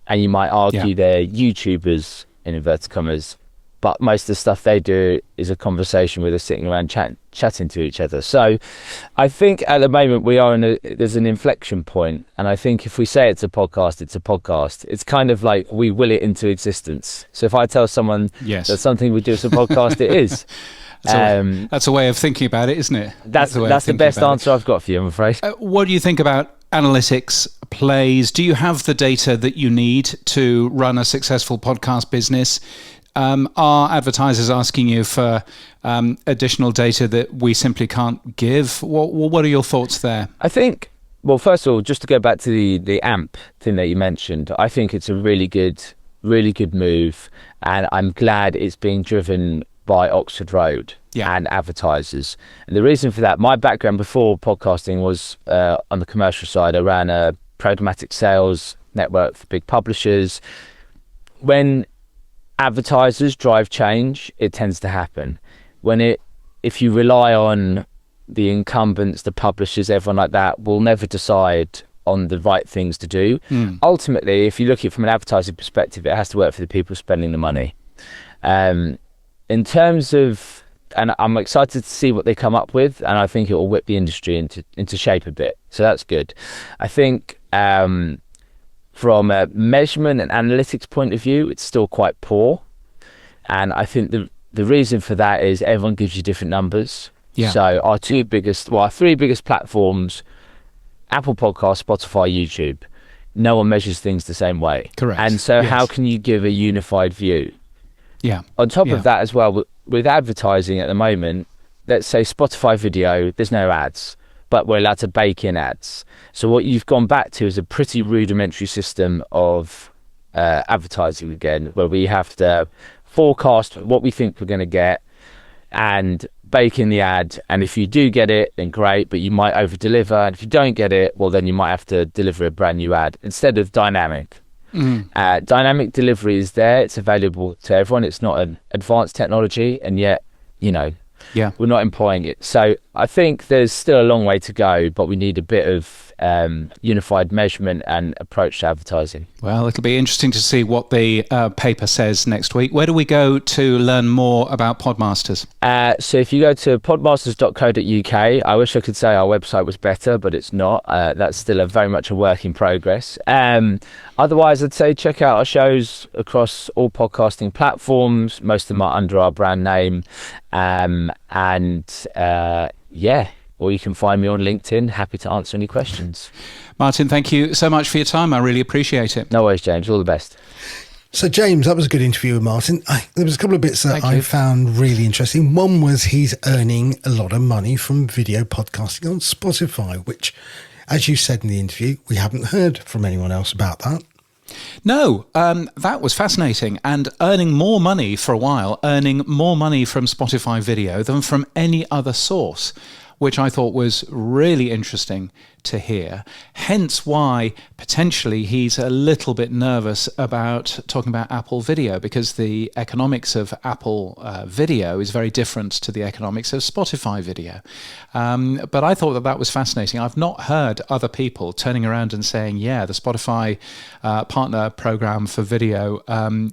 and you might argue they're YouTubers in inverted commas, but most of the stuff they do is a conversation where they're sitting around chatting to each other. So I think at the moment there's an inflection point, and I think if we say it's a podcast, it's a podcast. It's kind of like we will it into existence. So if I tell someone that something we do as a podcast, it is. That's a way of thinking about it, isn't it? That's the best answer I've got for you, I'm afraid. What do you think about analytics, plays? Do you have the data that you need to run a successful podcast business? Are advertisers asking you for additional data that we simply can't give? What are your thoughts there? I think, well, first of all, just to go back to the AMP thing that you mentioned, I think it's a really good move, and I'm glad it's being driven by Oxford Road and advertisers. And the reason for that, my background before podcasting was on the commercial side. I ran a programmatic sales network for big publishers. When advertisers drive change, it tends to happen. If you rely on the incumbents, the publishers, everyone like that, will never decide on the right things to do. Ultimately, if you look at it from an advertising perspective, it has to work for the people spending the money. In terms of, and I'm excited to see what they come up with, and I think it will whip the industry into shape a bit. So that's good. I think from a measurement and analytics point of view, it's still quite poor. And I think the reason for that is everyone gives you different numbers. So our three biggest platforms, Apple Podcasts, Spotify, YouTube, no one measures things the same way. Correct. And so how can you give a unified view? On top of that as well, with advertising at the moment, let's say Spotify video, there's no ads, but we're allowed to bake in ads. So what you've gone back to is a pretty rudimentary system of advertising again, where we have to forecast what we think we're going to get and bake in the ad. And if you do get it, then great, but you might over deliver. And if you don't get it, well, then you might have to deliver a brand new ad instead of dynamic. Dynamic delivery is there. It's available to everyone. It's not an advanced technology, and yet, we're not employing it. So I think there's still a long way to go, but we need a bit of unified measurement and approach to advertising. Well, it'll be interesting to see what the paper says next week. Where do we go to learn more about Podmasters? So if you go to podmasters.co.uk, I wish I could say our website was better, but it's not. That's still very much a work in progress. Otherwise, I'd say check out our shows across all podcasting platforms. Most of them are under our brand name. Or you can find me on LinkedIn. Happy to answer any questions. Martin, thank you so much for your time. I really appreciate it. No worries, James. All the best. So, James, that was a good interview with Martin. There was a couple of bits that I found really interesting. One was he's earning a lot of money from video podcasting on Spotify, which, as you said in the interview, we haven't heard from anyone else about that. No, that was fascinating, and earning more money for a while, earning more money from Spotify video than from any other source. which I thought was really interesting to hear. Hence why potentially he's a little bit nervous about talking about Apple Video, because the economics of Apple Video is very different to the economics of Spotify Video. But I thought that was fascinating. I've not heard other people turning around and saying, yeah, the Spotify partner program for video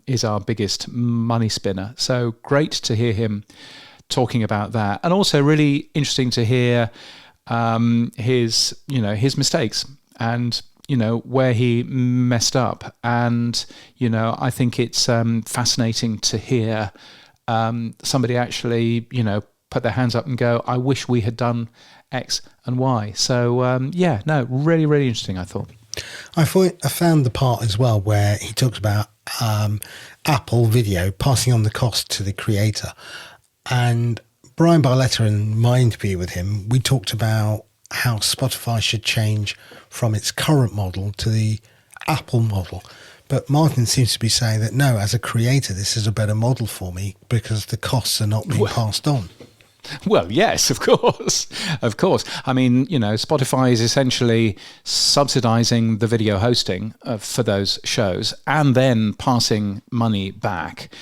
is our biggest money spinner. So great to hear him talking about that, and also really interesting to hear his mistakes and where he messed up. And I think it's fascinating to hear somebody actually put their hands up and go, I wish we had done X and Y. So really, really interesting, I thought. I found the part as well where he talks about Apple Video passing on the cost to the creator. And Bryan Barletta, in my interview with him, we talked about how Spotify should change from its current model to the Apple model. But Martin seems to be saying that, no, as a creator, this is a better model for me because the costs are not being passed on. Well, yes, of course. Of course. I mean, Spotify is essentially subsidizing the video hosting for those shows and then passing money back.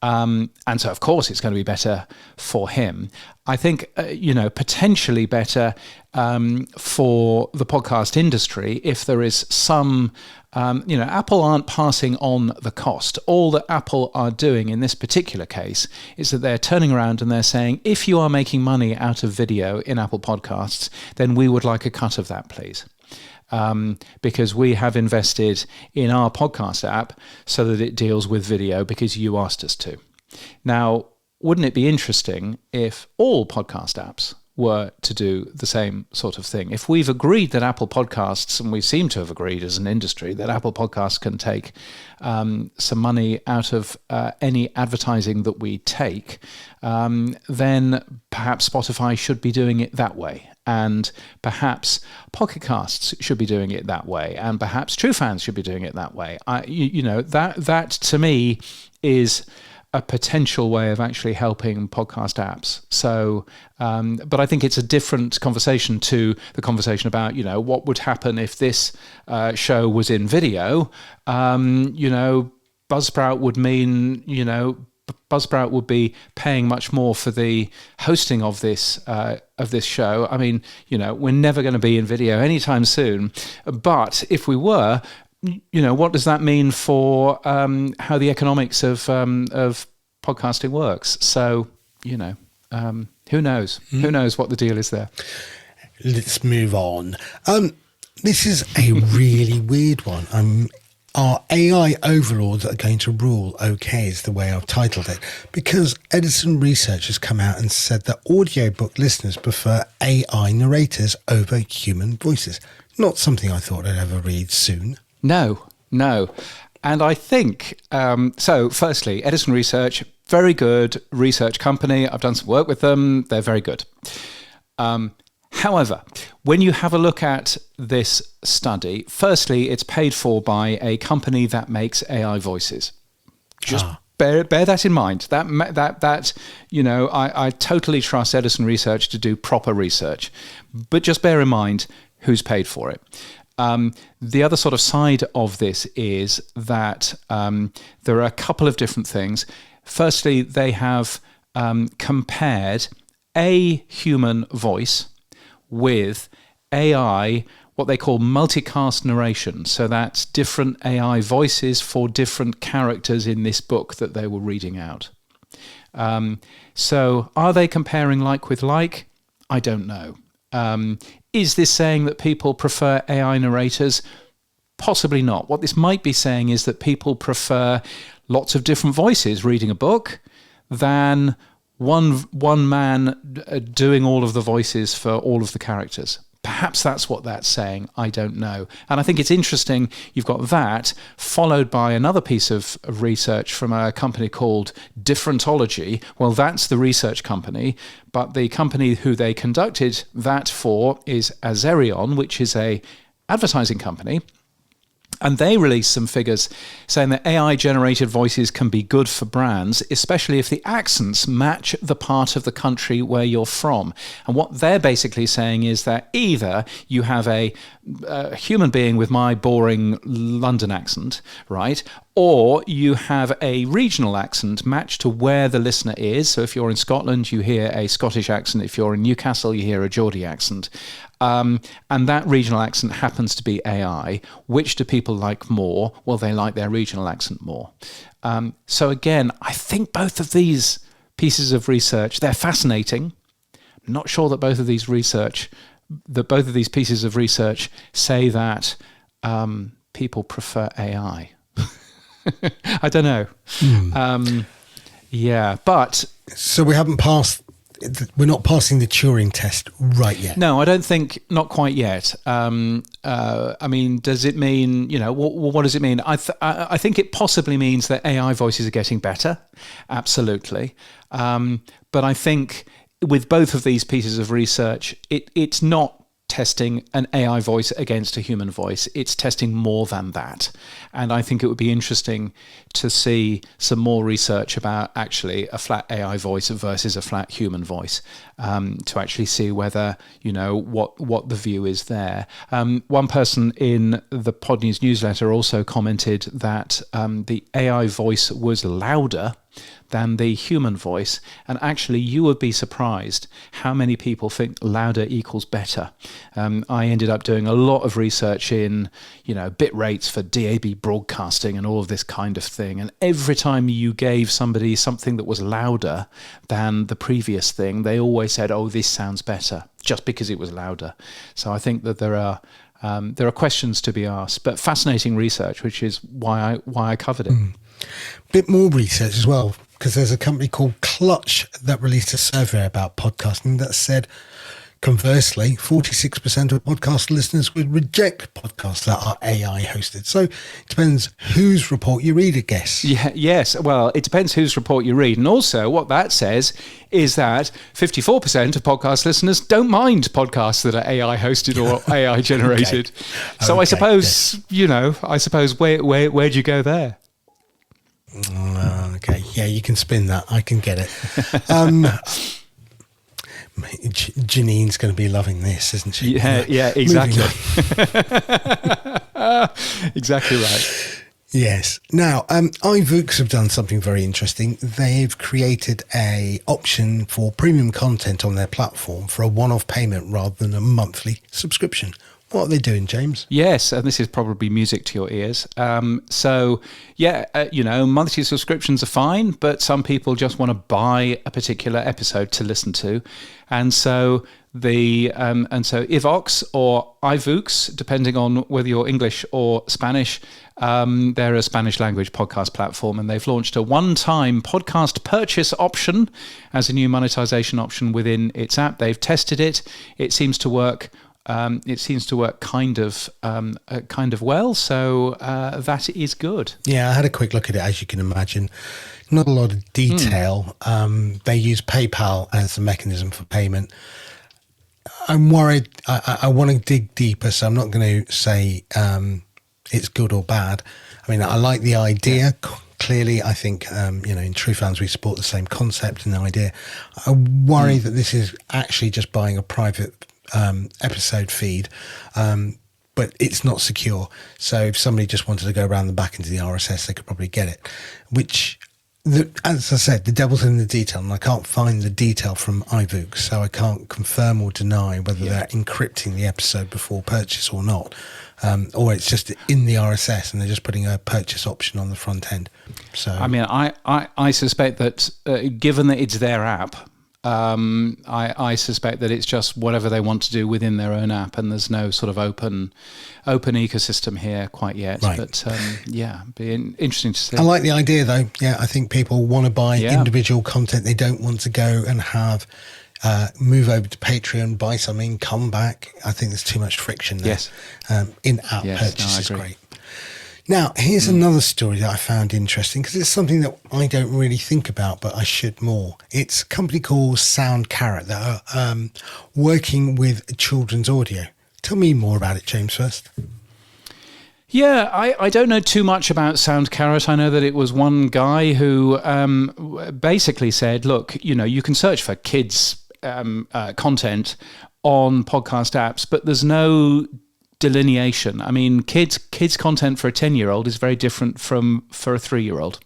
And so, of course, it's going to be better for him. I think, potentially better for the podcast industry if there is some, Apple aren't passing on the cost. All that Apple are doing in this particular case is that they're turning around and they're saying, if you are making money out of video in Apple Podcasts, then we would like a cut of that, please. Because we have invested in our podcast app so that it deals with video because you asked us to. Now, wouldn't it be interesting if all podcast apps were to do the same sort of thing? If we've agreed that Apple Podcasts, and we seem to have agreed as an industry, that Apple Podcasts can take some money out of any advertising that we take, then perhaps Spotify should be doing it that way. And perhaps Pocket Casts should be doing it that way, and perhaps True Fans should be doing it that way. That to me is a potential way of actually helping podcast apps. So, but I think it's a different conversation to the conversation about what would happen if this show was in video. Buzzsprout would mean Buzzsprout would be paying much more for the hosting of this show. I mean, we're never going to be in video anytime soon. But if we were, what does that mean for how the economics of podcasting works? So, who knows? Who knows what the deal is there? Let's move on. This is a really weird one. Are AI overlords are going to rule okay is the way I've titled it, because Edison Research has come out and said that audiobook listeners prefer AI narrators over human voices. Not something I thought I'd ever read soon. No. And I think, so firstly, Edison Research, very good research company. I've done some work with them. They're very good. However, when you have a look at this study, firstly, it's paid for by a company that makes AI voices. Just bear that in mind. I totally trust Edison Research to do proper research, but just bear in mind who's paid for it. The other sort of side of this is that there are a couple of different things. Firstly, they have compared a human voice with AI, what they call multicast narration. So that's different AI voices for different characters in this book that they were reading out. So are they comparing like with like? I don't know. Is this saying that people prefer AI narrators? Possibly not. What this might be saying is that people prefer lots of different voices reading a book than one man doing all of the voices for all of the characters. Perhaps that's what that's saying. I don't know. And I think it's interesting. You've got that followed by another piece of research from a company called Differentology. Well, that's the research company, but the company who they conducted that for is Azerion, which is a advertising company. And they released some figures saying that AI-generated voices can be good for brands, especially if the accents match the part of the country where you're from. And what they're basically saying is that either you have a human being with my boring London accent, right? Or you have a regional accent matched to where the listener is. So if you're in Scotland, you hear a Scottish accent. If you're in Newcastle, you hear a Geordie accent. And that regional accent happens to be AI. Which do people like more? Well, they like their regional accent more. So again, I think both of these pieces of research, they're fascinating. I'm not sure that both of these pieces of research say that people prefer AI. I don't know. But so we're not passing the Turing test right yet. No, I don't think, not quite yet. I mean, does it mean, what does it mean? I think it possibly means that AI voices are getting better. Absolutely. But I think with both of these pieces of research, it's not testing an AI voice against a human voice. It's testing more than that. And I think it would be interesting to see some more research about actually a flat AI voice versus a flat human voice, to actually see whether, what the view is there. One person in the Pod News newsletter also commented that the AI voice was louder than the human voice. And actually, you would be surprised how many people think louder equals better. I ended up doing a lot of research in, bit rates for DAB broadcasting and all of this kind of thing. And every time you gave somebody something that was louder than the previous thing, they always said, oh, this sounds better, just because it was louder. So I think that there are questions to be asked, but fascinating research, which is why I covered it. Bit more research as well, because there's a company called Clutch that released a survey about podcasting that said, conversely, 46% of podcast listeners would reject podcasts that are AI hosted. So it depends whose report you read, I guess. Yes. Well, it depends whose report you read. And also what that says is that 54% of podcast listeners don't mind podcasts that are AI hosted or AI generated. Okay. So I suppose, where'd you go there? Okay. Yeah, you can spin that. I can get it. Janine's going to be loving this, isn't she? Yeah, exactly. Exactly right. Yes. Now, iVoox have done something very interesting. They've created a option for premium content on their platform for a one-off payment rather than a monthly subscription. What are they doing, James? Yes, and this is probably music to your ears. Monthly subscriptions are fine, but some people just want to buy a particular episode to listen to, and so Ivox or iVoox, depending on whether you're English or Spanish, they're a Spanish language podcast platform, and they've launched a one-time podcast purchase option as a new monetization option within its app. They've tested it; it seems to work. Kind of well, so that is good. Yeah, I had a quick look at it, as you can imagine. Not a lot of detail. They use PayPal as a mechanism for payment. I'm worried. I want to dig deeper, so I'm not going to say it's good or bad. I mean, I like the idea. Yeah. Clearly, I think, in True Fans, we support the same concept and the idea. I worry that this is actually just buying a private episode feed, but it's not secure. So if somebody just wanted to go around the back into the RSS, they could probably get it. As I said, the devil's in the detail, and I can't find the detail from iVoox, so I can't confirm or deny whether they're encrypting the episode before purchase or not, or it's just in the RSS and they're just putting a purchase option on the front end. So I mean, I suspect that given that it's their app, I suspect that it's just whatever they want to do within their own app, and there's no sort of open ecosystem here quite yet. Right. But be interesting to see. I like the idea, though. Yeah, I think people want to buy individual content. They don't want to go and have move over to Patreon, buy something, come back. I think there's too much friction there. Yes. In-app purchase is great. Now, here's another story that I found interesting, because it's something that I don't really think about, but I should more. It's a company called Sound Carrot that are working with children's audio. Tell me more about it, James, first. Yeah, I don't know too much about Sound Carrot. I know that it was one guy who basically said, look, you can search for kids content on podcast apps, but there's no delineation. I mean, kids content for a 10-year-old is very different from for a 3-year-old.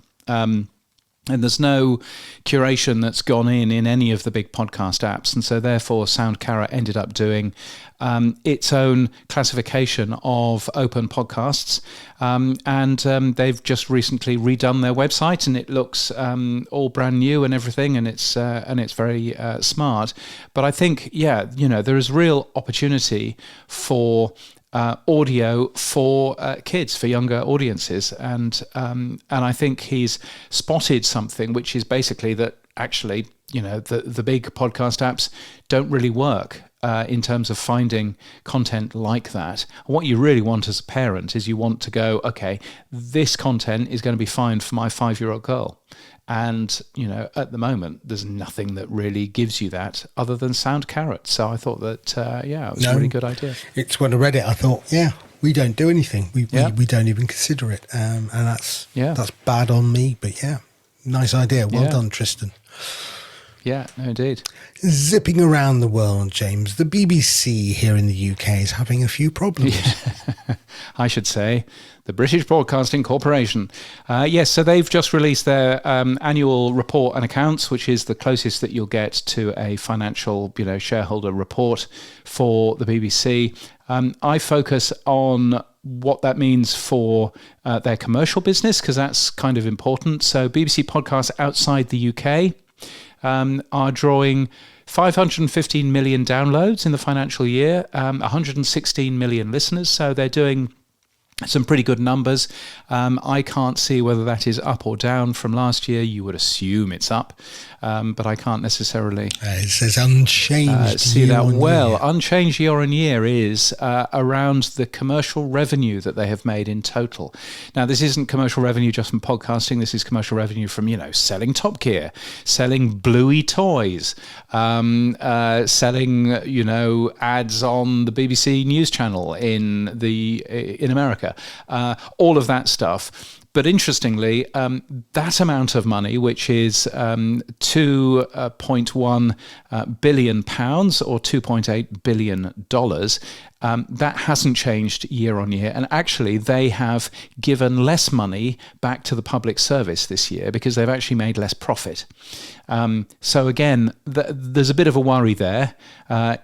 And there's no curation that's gone in any of the big podcast apps. And so therefore Sound Carrot ended up doing its own classification of open podcasts. And they've just recently redone their website, and it looks all brand new and everything. And it's very smart. But I think, there is real opportunity for audio for kids, for younger audiences, and I think he's spotted something, which is basically that actually, the big podcast apps don't really work in terms of finding content like that. What you really want as a parent is you want to go, okay, this content is going to be fine for my 5-year-old girl. And, at the moment, there's nothing that really gives you that other than Sound Carrot. So I thought that, it was a really good idea. It's when I read it, I thought, we don't do anything. We don't even consider it. And that's bad on me. But nice idea. Well done, Tristan. Yeah, no, indeed. Zipping around the world, James, the BBC here in the UK is having a few problems. I should say the British Broadcasting Corporation. Yes, so they've just released their annual report and accounts, which is the closest that you'll get to a financial, shareholder report for the BBC. I focus on what that means for their commercial business, because that's kind of important. So BBC podcasts outside the UK are drawing 515 million downloads in the financial year, 116 million listeners. So they're doing some pretty good numbers. I can't see whether that is up or down from last year. You would assume it's up, but I can't necessarily it says unchanged see year that on well. year. Unchanged year on year is around the commercial revenue that they have made in total. Now, this isn't commercial revenue just from podcasting. This is commercial revenue from, selling Top Gear, selling Bluey toys, selling, ads on the BBC News Channel in America. All of that stuff. But interestingly, that amount of money, which is £2.1 billion or $2.8 billion, that hasn't changed year on year. And actually, they have given less money back to the public service this year because they've actually made less profit. So again, there's a bit of a worry there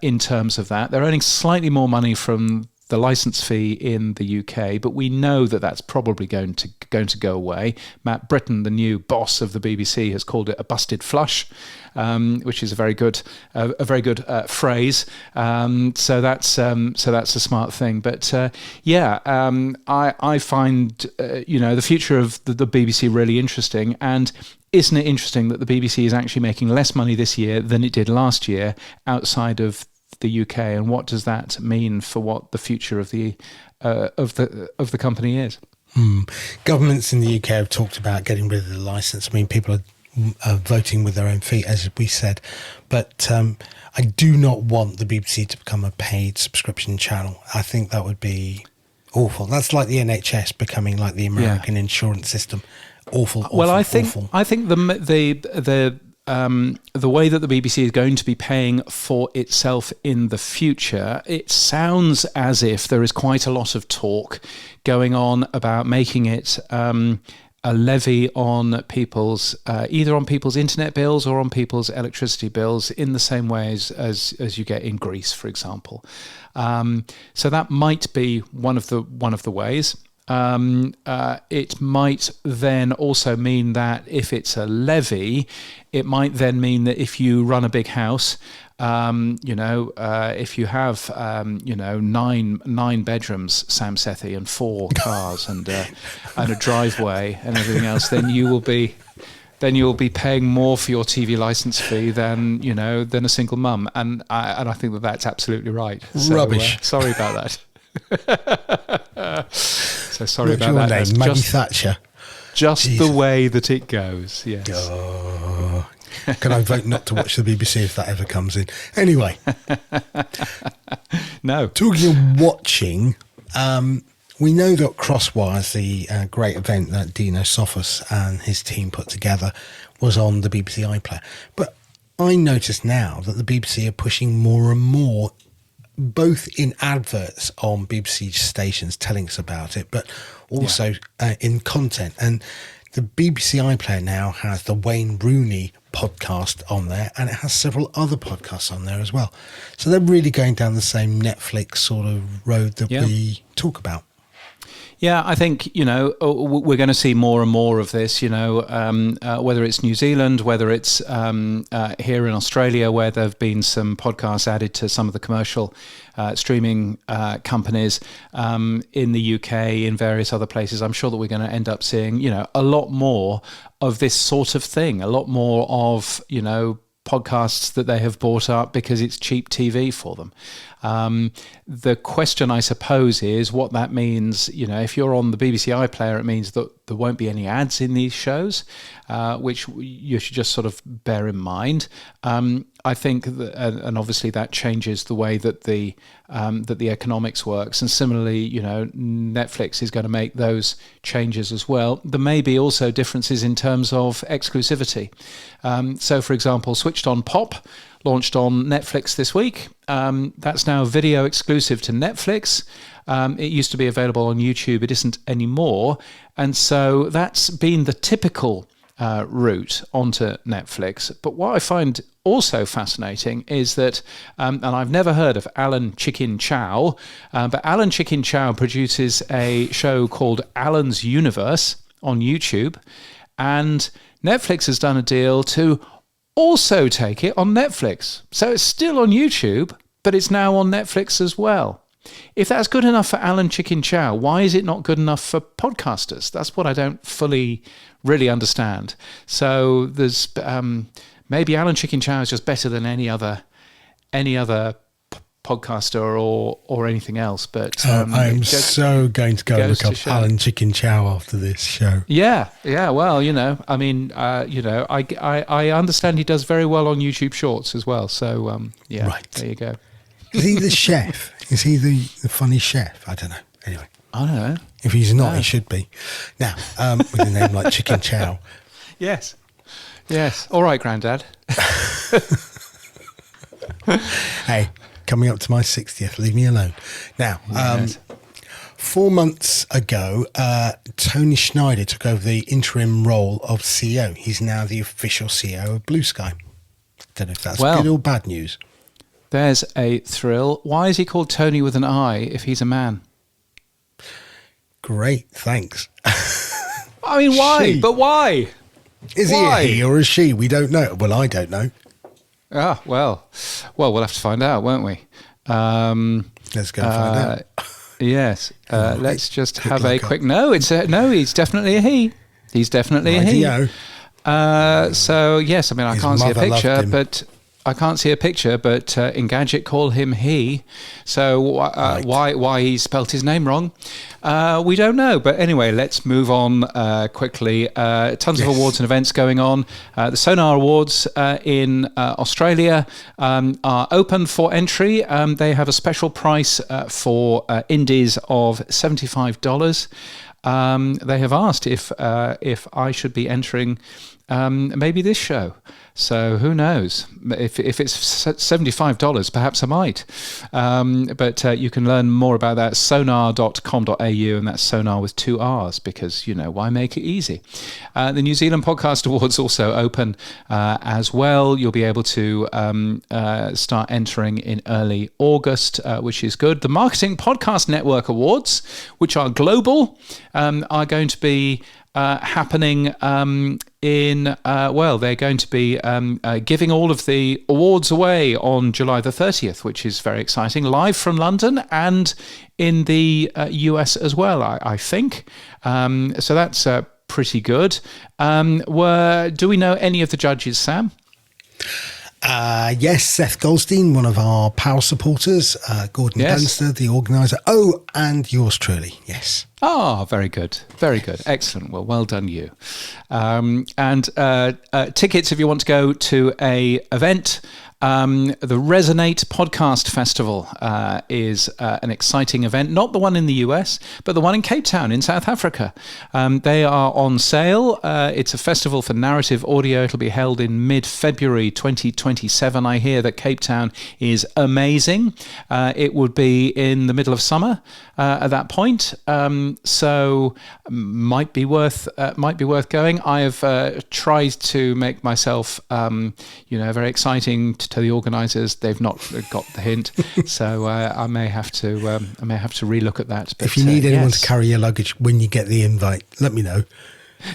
in terms of that. They're earning slightly more money from the license fee in the UK, but we know that that's probably going to go away. Matt Britton, the new boss of the BBC, has called it a busted flush, which is a very good phrase. So that's a smart thing. But I find the future of the BBC really interesting. And isn't it interesting that the BBC is actually making less money this year than it did last year outside of the UK, and what does that mean for what the future of the company is? Governments in the UK have talked about getting rid of the license. I mean, people are voting with their own feet, as we said, but I do not want the BBC to become a paid subscription channel. I think that would be awful. That's like the NHS becoming like the American insurance system. Awful. Well, I think awful. The way that the BBC is going to be paying for itself in the future, it sounds as if there is quite a lot of talk going on about making it a levy on people's, either on people's internet bills or on people's electricity bills, in the same way as you get in Greece, for example. So that might be one of the ways. It might then also mean that if it's a levy, it might then mean that if you run a big house, if you have, 9 bedrooms, Sam Sethi, and 4 cars and a driveway and everything else, then you'll be paying more for your TV license fee than a single mum, and I think that's absolutely right. So, rubbish. Sorry about that. So sorry What's about your that. name? Maggie Thatcher. Just Jesus. the way that it goes. Yes. Oh. Can I vote not to watch the BBC if that ever comes in? Anyway. No. Talking of watching, We know that Crosswires, the great event that Dino Sophos and his team put together, was on the BBC iPlayer. But I notice now that the BBC are pushing more and more, both in adverts on BBC stations telling us about it, but also in content. And the BBC iPlayer now has the Wayne Rooney podcast on there, and it has several other podcasts on there as well. So they're really going down the same Netflix sort of road that we talk about. Yeah, I think, we're going to see more and more of this, whether it's New Zealand, whether it's here in Australia, where there have been some podcasts added to some of the commercial streaming companies, in the UK, in various other places. I'm sure that we're going to end up seeing, a lot more of this sort of thing, a lot more of, podcasts that they have bought up because it's cheap TV for them. The question, I suppose, is what that means. If you're on the BBC iPlayer, it means that there won't be any ads in these shows, which you should just sort of bear in mind. I think that, and obviously that changes the way that the economics works. And similarly, Netflix is going to make those changes as well. There may be also differences in terms of exclusivity. So, for example, Switched On Pop launched on Netflix this week. That's now video exclusive to Netflix. It used to be available on YouTube. It isn't anymore. And so that's been the typical route onto Netflix. But what I find also fascinating is that, and I've never heard of Alan Chicken Chow, but Alan Chicken Chow produces a show called Alan's Universe on YouTube. And Netflix has done a deal to also take it on Netflix. So it's still on YouTube, but it's now on Netflix as well. If that's good enough for Alan Chicken Chow, why is it not good enough for podcasters? That's what I don't fully really understand. So there's maybe Alan Chicken Chow is just better than any other podcaster or anything else. But I'm so going to go look up Alan Chicken Chow after this show. Yeah. Well, I mean, I understand he does very well on YouTube Shorts as well. So right. There you go. Is he the chef? Is he the funny chef? I don't know. Anyway, I don't know. If he's not, he should be. Now, with a name like Chicken Chow. Yes. All right, Grandad. Hey, coming up to my 60th, leave me alone. Now, 4 months ago, Tony Schneider took over the interim role of CEO. He's now the official CEO of Blue Sky. Don't know if that's good or bad news. There's a thrill. Why is he called Tony with an I if he's a man? Great, thanks. I mean, why? She. But why? Is why? he a he or a she? We don't know. Well, I don't know. Well, we'll have to find out, won't we? Let's go and find out. Yes. Let's just have a quick... No, he's definitely a he. He's definitely a he. So, yes, I mean, I can't see a picture, but... Engadget call him he. So why he spelt his name wrong, we don't know. But anyway, let's move on quickly. Tons of awards and events going on. The Sonar Awards in Australia are open for entry. They have a special price for indies of $75. They have asked if I should be entering maybe this show. So who knows? If it's $75, perhaps I might. But you can learn more about that at sonar.com.au, and that's sonar with 2 R's because, why make it easy? The New Zealand Podcast Awards also open as well. You'll be able to start entering in early August, which is good. The Marketing Podcast Network Awards, which are global, are going to be happening they're going to be giving all of the awards away on July the 30th, which is very exciting, live from London and in the US as well, I think. So that's pretty good. Do we know any of the judges, Sam? Yes, Seth Goldstein, one of our power supporters, Gordon Dunster, the organiser. Oh, and yours truly, yes. Oh, very good. Very good. Excellent. Well done you. And tickets if you want to go to a event. The Resonate Podcast Festival is an exciting event, not the one in the US, but the one in Cape Town in South Africa. They are on sale. It's a festival for narrative audio. It'll be held in mid-February 2027. I hear that Cape Town is amazing. It would be in the middle of summer at that point, so might be worth going. I have tried to make myself, very exciting to the organisers. They've not got the hint, so I may have to relook at that. But, if you need anyone to carry your luggage when you get the invite, let me know.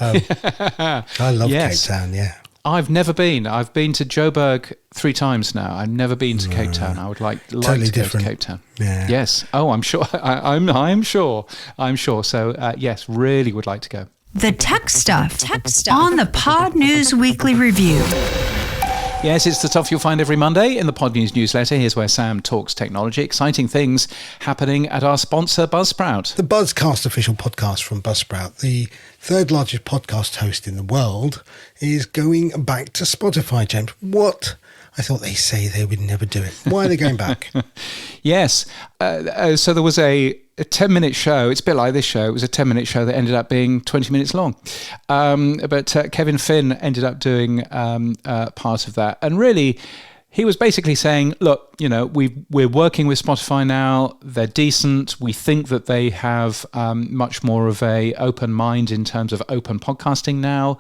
I love Cape Town. Yeah, I've never been. I've been to Joburg 3 times now. I've never been to Cape Town. I would like totally to different. go to Cape Town. Yeah. Yes. Oh, I'm sure. I'm sure. So yes, really would like to go. The tech stuff on the Pod News Weekly Review. Yes, it's the stuff you'll find every Monday in the Pod News newsletter. Here's where Sam talks technology, exciting things happening at our sponsor, Buzzsprout. The Buzzcast official podcast from Buzzsprout, the third largest podcast host in the world, is going back to Spotify, James. What? I thought they say they would never do it. Why are they going back? Yes. So there was a 10-minute show. It's a bit like this show. It was a 10-minute show that ended up being 20 minutes long. But Kevin Finn ended up doing part of that. And really, he was basically saying, look, we're working with Spotify now. They're decent. We think that they have much more of a open mind in terms of open podcasting now.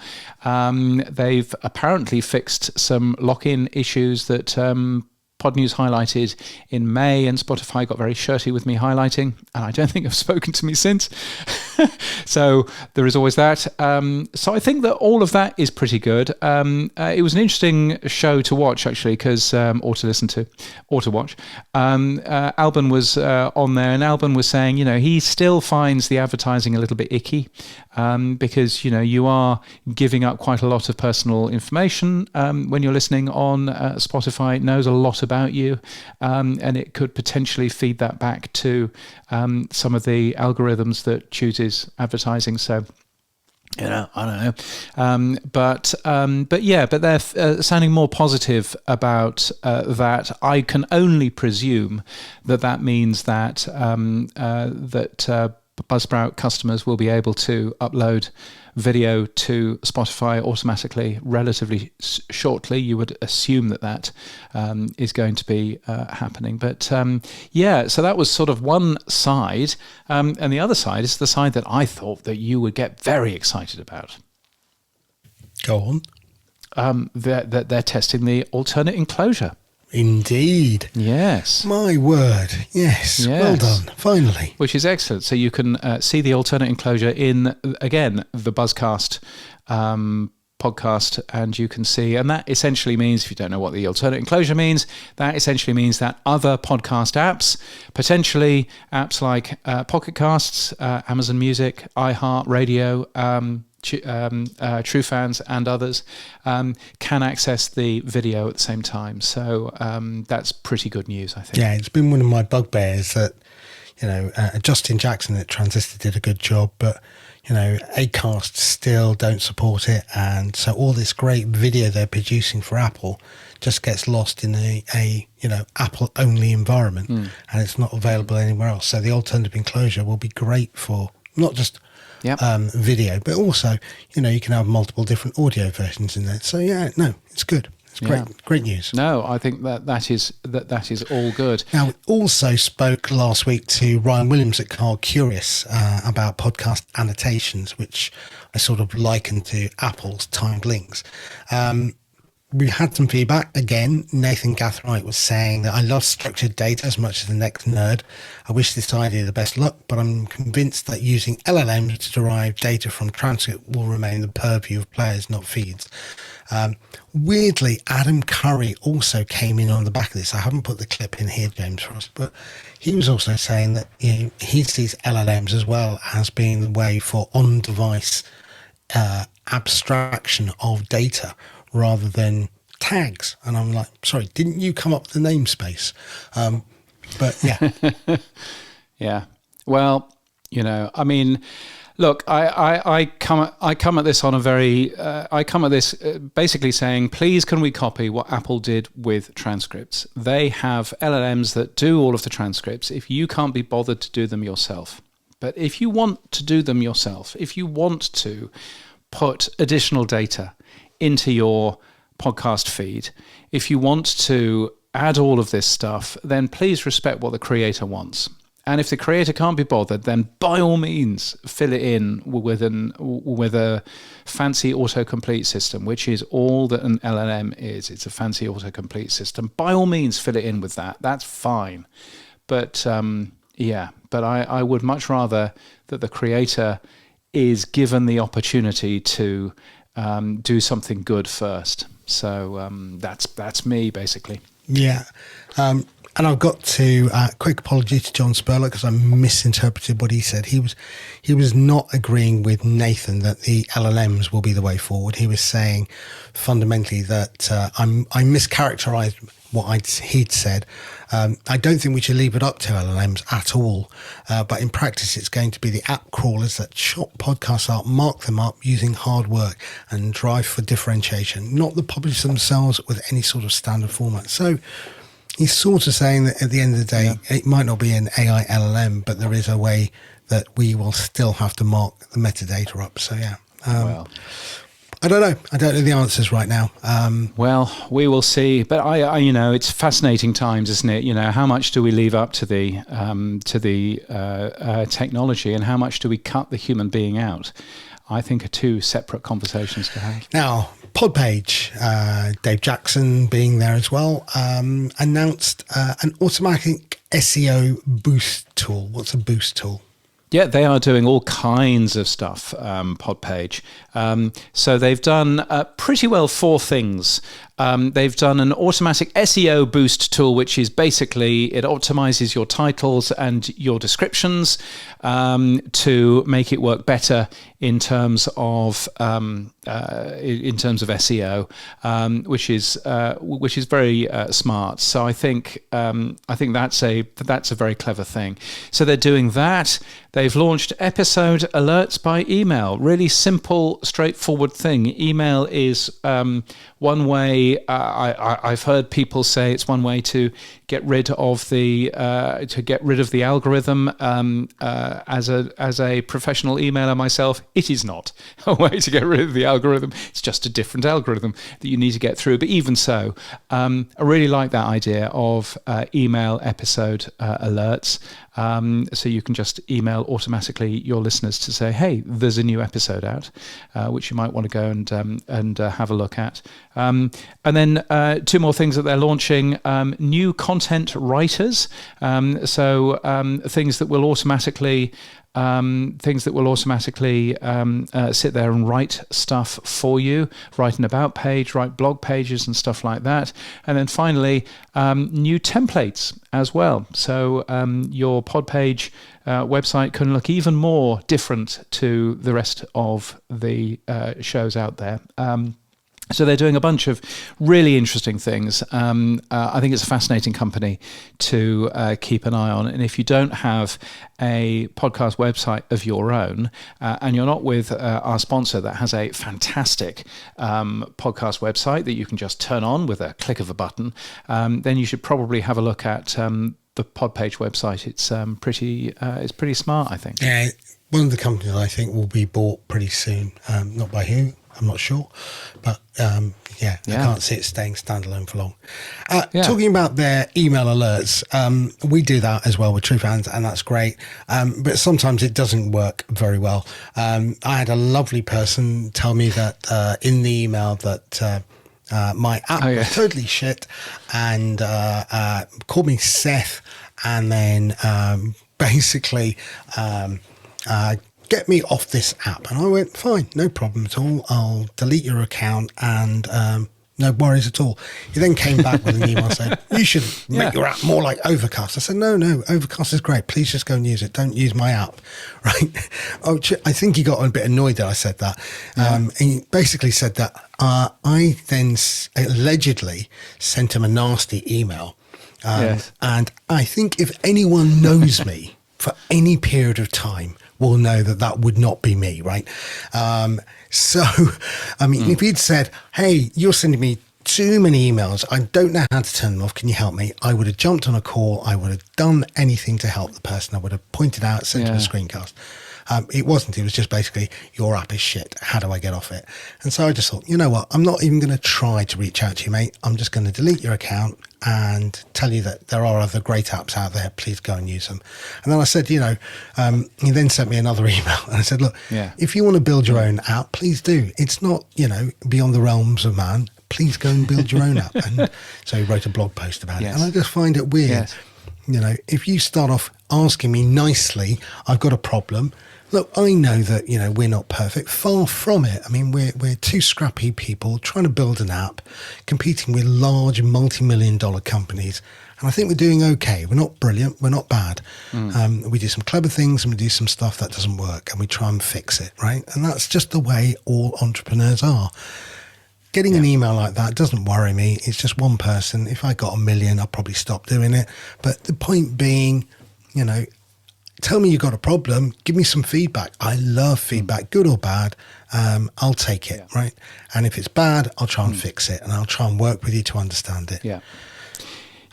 They've apparently fixed some lock-in issues that Pod News highlighted in May, and Spotify got very shirty with me highlighting, and I don't think have spoken to me since. So there is always that. So I think that all of that is pretty good. It was an interesting show to watch, actually, or to listen to, or to watch. Alban was on there, and Alban was saying, he still finds the advertising a little bit icky because, you are giving up quite a lot of personal information when you're listening on Spotify. It knows a lot about you, and it could potentially feed that back to some of the algorithms that chooses advertising. So I don't know, but they're sounding more positive about that. I can only presume that means that Buzzsprout customers will be able to upload video to Spotify automatically relatively shortly. You would assume that is going to be happening. But so that was sort of one side. And the other side is the side that I thought that you would get very excited about. Go on. They're testing the alternate enclosure. Indeed. Yes. My word. Yes. Well done. Finally. Which is excellent. So you can see the alternate enclosure in, again, the Buzzcast podcast, and you can see, and that essentially means, if you don't know what the alternate enclosure means, that essentially means that other podcast apps, potentially apps like Pocket Casts, Amazon Music, iHeartRadio, True Fans and others can access the video at the same time. So that's pretty good news, I think. Yeah, it's been one of my bugbears that, Justin Jackson at Transistor did a good job, but, Acast still don't support it. And so all this great video they're producing for Apple just gets lost in a Apple only environment, and it's not available anywhere else. So the alternative enclosure will be great for not just video, but also, you can have multiple different audio versions in there. So it's good. It's great news. No, I think that is all good. Now, we also spoke last week to Ryan Williams at Curious about podcast annotations, which I sort of likened to Apple's timed links. We had some feedback. Again, Nathan Gathright was saying that I love structured data as much as the next nerd. I wish this idea the best luck, but I'm convinced that using LLMs to derive data from transcript will remain the purview of players, not feeds. Weirdly, Adam Curry also came in on the back of this. I haven't put the clip in here, James, for us, but he was also saying that he sees LLMs as well as being the way for on-device abstraction of data rather than tags. And I'm like, sorry, didn't you come up with the namespace? But yeah. Yeah. Well, I mean, look, I come at this on a very I come at this basically saying, please, can we copy what Apple did with transcripts? They have LLMs that do all of the transcripts. If you can't be bothered to do them yourself, but if you want to do them yourself, if you want to put additional data into your podcast feed, if you want to add all of this stuff, then please respect what the creator wants. And if the creator can't be bothered, then by all means fill it in with a fancy autocomplete system, which is all that an LLM is. It's a fancy autocomplete system. By all means, fill it in with that. That's fine. But I would much rather that the creator is given the opportunity to do something good first. So that's me, basically. Yeah. And I've got to quick apology to John Spurlock because I misinterpreted what he said. He was not agreeing with Nathan that the LLMs will be the way forward. He was saying fundamentally that I mischaracterized what he'd said. I don't think we should leave it up to LLMs at all. But in practice, it's going to be the app crawlers that chop podcasts up, mark them up using hard work and drive for differentiation, not the publishers themselves with any sort of standard format. So he's sort of saying that at the end of the day, it might not be an AI LLM, but there is a way that we will still have to mark the metadata up. So, yeah. I don't know. I don't know the answers right now. Well, we will see. But I it's fascinating times, isn't it? How much do we leave up to the technology, and how much do we cut the human being out? I think are two separate conversations to have. Now, Podpage, Dave Jackson being there as well, announced an automatic SEO boost tool. What's a boost tool? Yeah, they are doing all kinds of stuff, Podpage. So they've done pretty well 4 things. They've done an automatic SEO boost tool, which is basically it optimizes your titles and your descriptions to make it work better in terms of SEO, which is very smart. So I think that's a very clever thing. So they're doing that. They've launched episode alerts by email. Really simple, straightforward thing. Email is one way. I've heard people say it's one way to get rid of the algorithm. As a professional emailer myself, it is not a way to get rid of the algorithm. It's just a different algorithm that you need to get through. But even so, I really like that idea of email episode alerts. So you can just email automatically your listeners to say, hey, there's a new episode out, which you might want to go and have a look at. And then 2 more things that they're launching, new content writers. So things that will automatically sit there and write stuff for you, write an about page, write blog pages and stuff like that. And then finally, new templates as well. So your Podpage website can look even more different to the rest of the shows out there. So they're doing a bunch of really interesting things. I think it's a fascinating company to keep an eye on. And if you don't have a podcast website of your own, and you're not with our sponsor that has a fantastic podcast website that you can just turn on with a click of a button, then you should probably have a look at the Podpage website. It's pretty smart, I think. Yeah, one of the companies I think will be bought pretty soon. Not by who, I'm not sure, but I can't see it staying standalone for long. Talking about their email alerts, we do that as well with True Fans, and that's great. But sometimes it doesn't work very well. I had a lovely person tell me that in the email that my app was totally shit, and called me Seth, and then basically get me off this app. And I went, fine, no problem at all. I'll delete your account and no worries at all. He then came back with an email saying, you should make your app more like Overcast. I said, no, Overcast is great. Please just go and use it. Don't use my app. Right. I think he got a bit annoyed that I said that. He basically said that I then allegedly sent him a nasty email. And I think if anyone knows me, for any period of time will know that that would not be me, right? So, I mean, if he'd said, hey, you're sending me too many emails, I don't know how to turn them off, can you help me? I would have jumped on a call. I would have done anything to help the person. I would have pointed out, sent them a screencast. It wasn't. It was just basically, your app is shit. How do I get off it? And so I just thought, you know what? I'm not even going to try to reach out to you, mate. I'm just going to delete your account and tell you that there are other great apps out there. Please go and use them. And then I said, you know, he then sent me another email and I said, look, if you want to build your own app, please do. It's not, you know, beyond the realms of man. Please go and build your own app. And so he wrote a blog post about it. And I just find it weird. You know, if you start off asking me nicely, I've got a problem. Look, I know that, you know, we're not perfect. Far from it. I mean, we're two scrappy people trying to build an app, competing with large multi-million-dollar companies. And I think we're doing okay. We're not brilliant. We're not bad. We do some clever things and we do some stuff that doesn't work and we try and fix it, right? And that's just the way all entrepreneurs are. Getting an email like that doesn't worry me. It's just one person. If I got 1 million, I'll probably stop doing it. But the point being, you know, tell me you got a problem. Give me some feedback. I love feedback, good or bad. I'll take it, right? And if it's bad, I'll try and fix it, and I'll try and work with you to understand it.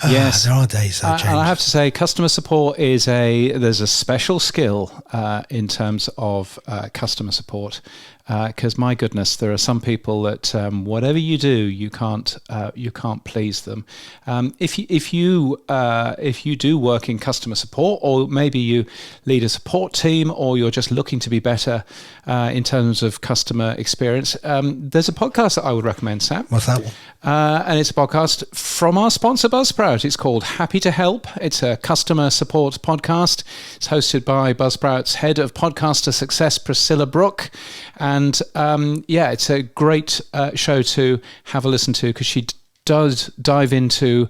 Yes, there are days though, James. And I have to say, customer support there's a special skill in terms of customer support. Because my goodness, there are some people that whatever you do, you can't please them. If you do work in customer support, or maybe you lead a support team, or you're just looking to be better in terms of customer experience, there's a podcast that I would recommend, Sam. What's that one? And it's a podcast from our sponsor, Buzzsprout. It's called Happy to Help. It's a customer support podcast. It's hosted by Buzzsprout's head of podcaster success, Priscilla Brook. And it's a great show to have a listen to, because she does dive into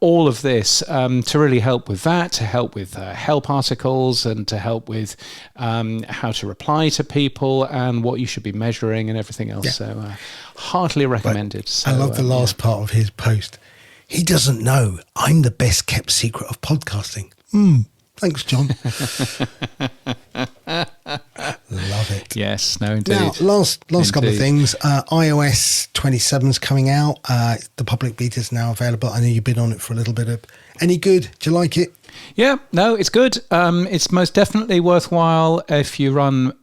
all of this to really help with that, to help with help articles, and to help with how to reply to people and what you should be measuring and everything else. So heartily recommended. So, I love the last part of his post. He doesn't know I'm the best kept secret of podcasting. Thanks, John. Love it. Yes, no, indeed. Now, last couple of things. iOS 27 is coming out. The public beta is now available. I know you've been on it for a little bit. Any good? Do you like it? Yeah, no, it's good. It's most definitely worthwhile if you run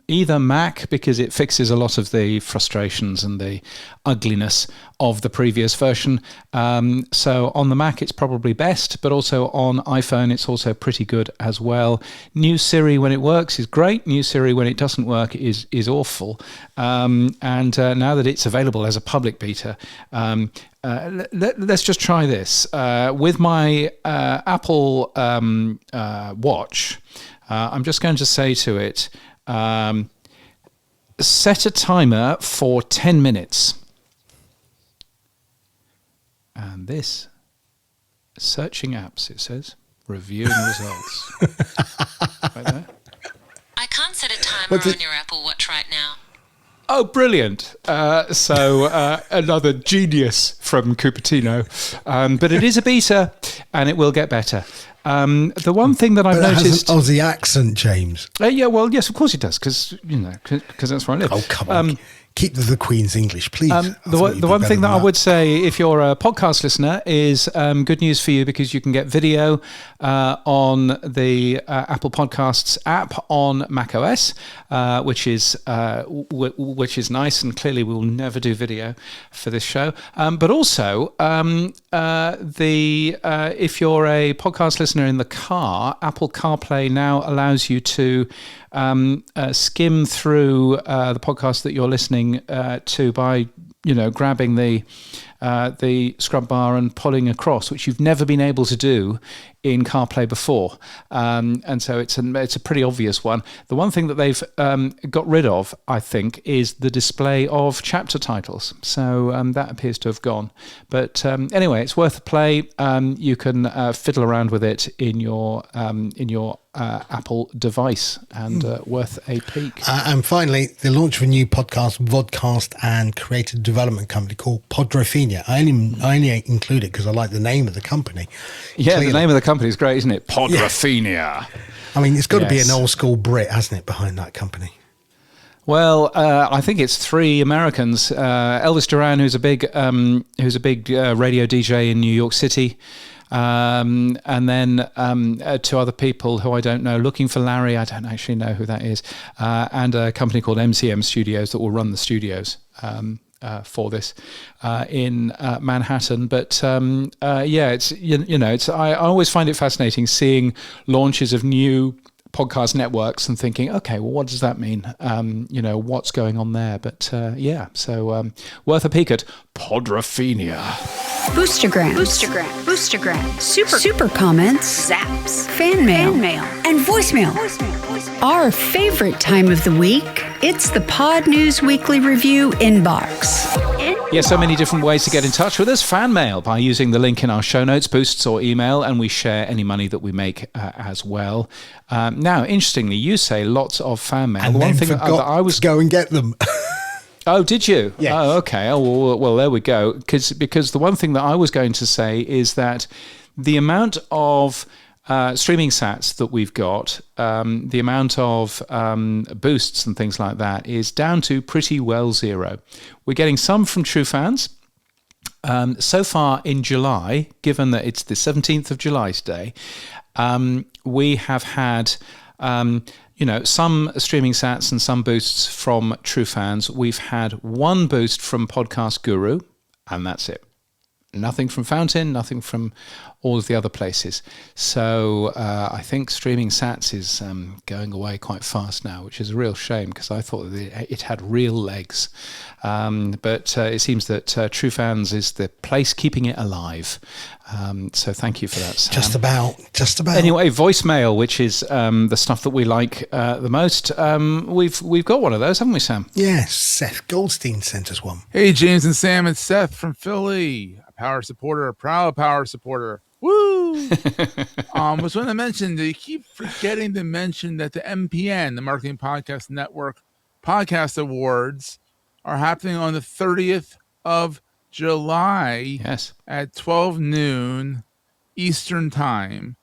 either Mac, because it fixes a lot of the frustrations and the ugliness of the previous version. So on the Mac, it's probably best, but also on iPhone, it's also pretty good as well. New Siri, when it works, is great. New Siri, when it doesn't work, is awful. And now that it's available as a public beta, let's just try this. With my Apple Watch, I'm just going to say to it, set a timer for 10 minutes. And this, searching apps, it says, reviewing results. Right there. I can't set a timer on your Apple Watch right now. Oh, brilliant. So another genius from Cupertino. But it is a beta, and it will get better. The one thing that I've noticed... It has an Aussie accent, James. Yeah, well, yes, of course it does, because that's where I live. Oh, come on. Keep the Queen's English, please. The one thing that I would say, if you're a podcast listener, is good news for you, because you can get video on the Apple Podcasts app on macOS, which is nice, and clearly we will never do video for this show. But also, if you're a podcast listener in the car, Apple CarPlay now allows you to skim through the podcast that you're listening to by grabbing the scrub bar and pulling across, which you've never been able to do in CarPlay before, and so it's a pretty obvious one. The one thing that they've got rid of, I think, is the display of chapter titles. So that appears to have gone. But anyway, it's worth a play. You can fiddle around with it in your Apple device, and worth a peek. And finally, the launch of a new podcast, vodcast, and creative development company called Podrofino. Quadrophenia. I only include it because I like the name of the company. Yeah, Clearly. the name of the company is great, isn't it? Podrophenia. I mean, it's got to be Yes. an old school Brit, hasn't it, behind that company? Well, I think it's 3 Americans. Elvis Duran, who's a big radio DJ in New York City, and then 2 other people who I don't know. Looking for Larry, I don't actually know who that is, and a company called MCM Studios that will run the studios for this in Manhattan. But it's it's I always find it fascinating seeing launches of new podcast networks and thinking, okay, well, what does that mean? What's going on there? But so worth a peek at Podrophenia. Boostergram, super comments, zaps, fan mail, and voicemail. Our favorite time of the week, it's the Pod News Weekly Review inbox. Yeah, so many different ways to get in touch with us. Fan mail by using the link in our show notes, boosts or email, and we share any money that we make as well. Now, interestingly, you say lots of fan mail. And The one then thing that I was to go and get them. Oh, did you? Yes. Oh, okay. Oh, well, there we go. Because the one thing that I was going to say is that the amount of streaming sats that we've got, the amount of boosts and things like that is down to pretty well zero. We're getting some from true fans. So far in July, given that it's the 17th of July today, we have had some streaming sats and some boosts from true fans. We've had 1 boost from Podcast Guru, and that's it. Nothing from Fountain, nothing from all of the other places. So I think streaming sats is going away quite fast now, which is a real shame because I thought that it had real legs. But it seems that True Fans is the place keeping it alive. So thank you for that, Sam. Just about. Anyway, voicemail, which is the stuff that we like the most. We've got one of those, haven't we, Sam? Yes, Seth Goldstein sent us one. Hey, James and Sam, it's Seth from Philly. A power supporter, a proud power supporter. Woo! Was going to mention, they keep forgetting to mention that the MPN, the Marketing Podcast Network Podcast Awards, are happening on the 30th of July at 12 noon Eastern Time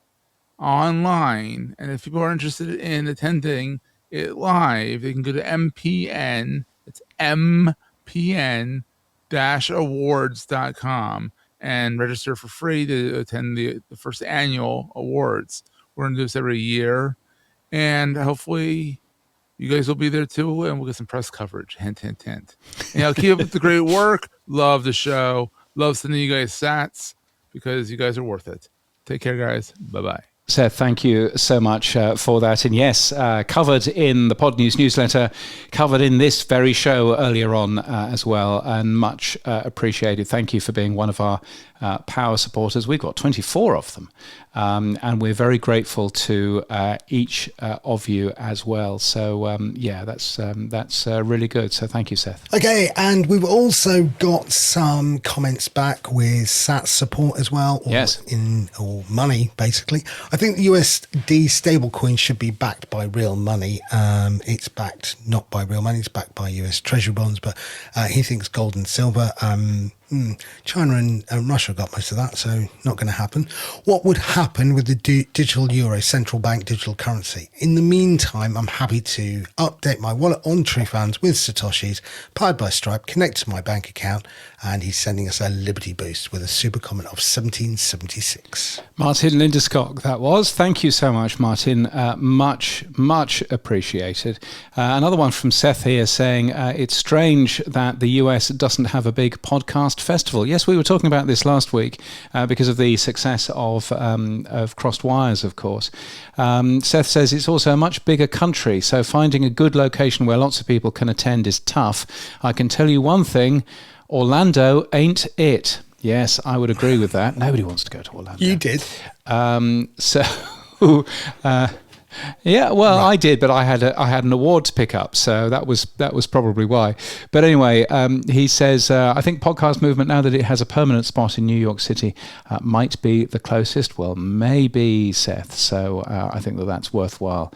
online. And if people are interested in attending it live, they can go to MPN. It's MPN-awards.com and register for free to attend the first annual awards. We're going to do this every year. And hopefully you guys will be there too, and we'll get some press coverage. Hint, hint, hint. Keep up with the great work. Love the show. Love sending you guys sats because you guys are worth it. Take care, guys. Bye-bye. Seth, thank you so much for that. And yes, covered in the Pod News newsletter, covered in this very show earlier on as well, and much appreciated. Thank you for being one of our power supporters. We've got 24 of them, and we're very grateful to each of you as well. So that's really good. So thank you, Seth. Okay, and we've also got some comments back with SAT support as well, or money basically. I think the USD stablecoin should be backed by real money. It's backed not by real money; it's backed by US Treasury bonds. But he thinks gold and silver. China and Russia got most of that, so not going to happen. What would happen with the digital euro, central bank digital currency? In the meantime, I'm happy to update my wallet on TrueFans with Satoshis, powered by Stripe, connect to my bank account, and he's sending us a Liberty Boost with a super comment of 1776. Martin Lindeskog, that was. Thank you so much, Martin. Much appreciated. Another one from Seth here saying, it's strange that the US doesn't have a big podcast festival. Yes, we were talking about this last week because of the success of Crossed Wires, of course. Seth says it's also a much bigger country, so finding a good location where lots of people can attend is tough. I can tell you one thing, Orlando ain't it. Yes, I would agree with that. Nobody wants to go to Orlando. You did. Yeah, well, right. I did, but I had an award to pick up, so that was probably why. But anyway, he says, I think Podcast Movement, now that it has a permanent spot in New York City, might be the closest. Well, maybe, Seth. So I think that's worthwhile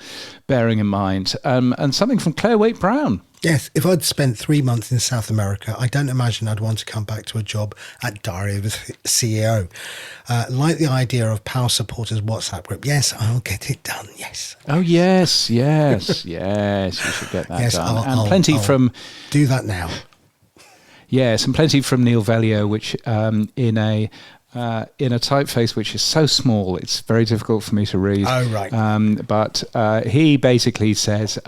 bearing in mind. And something from Claire Waite Brown. Yes, if I'd spent 3 months in South America, I don't imagine I'd want to come back to a job at Diary of a CEO. Like the idea of Power Supporters WhatsApp group. Yes, I'll get it done. Yes. Oh, yes. You should get that done. I'll do that now. Yes, and plenty from Neil Velio, which in a typeface which is so small, it's very difficult for me to read. Oh, right. But he basically says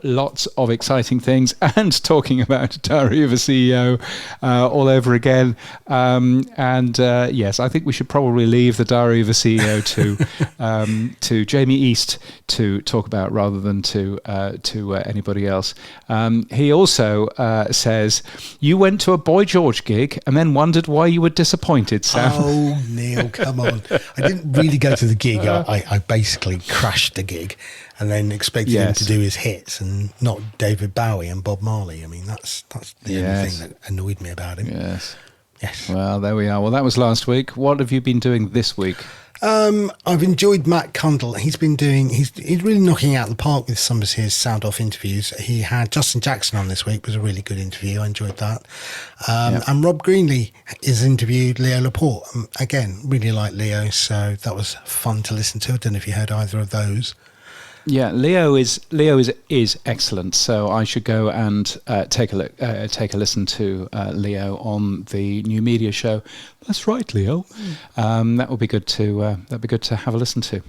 lots of exciting things and talking about Diary of a CEO all over again. Yes, I think we should probably leave the Diary of a CEO to Jamie East to talk about rather than to anybody else. He also says, you went to a Boy George gig and then wondered why you were disappointed, Sam. Oh, Neil, come on. I didn't really go to the gig. I basically crashed the gig and then expected him to do his hits and not David Bowie and Bob Marley. I mean, that's the only thing that annoyed me about him. Yes. Yes. Well, there we are. Well, that was last week. What have you been doing this week? I've enjoyed Matt Cundall. He's really knocking out the park with some of his sound off interviews. He had Justin Jackson on this week. It was a really good interview. I enjoyed that. And Rob Greenlee is interviewed Leo Laporte. Again, really like Leo, so that was fun to listen to. I don't know if you heard either of those. Yeah, Leo is excellent. So I should go and take a listen to Leo on the New Media show. That's right, Leo. That would be good to have a listen to.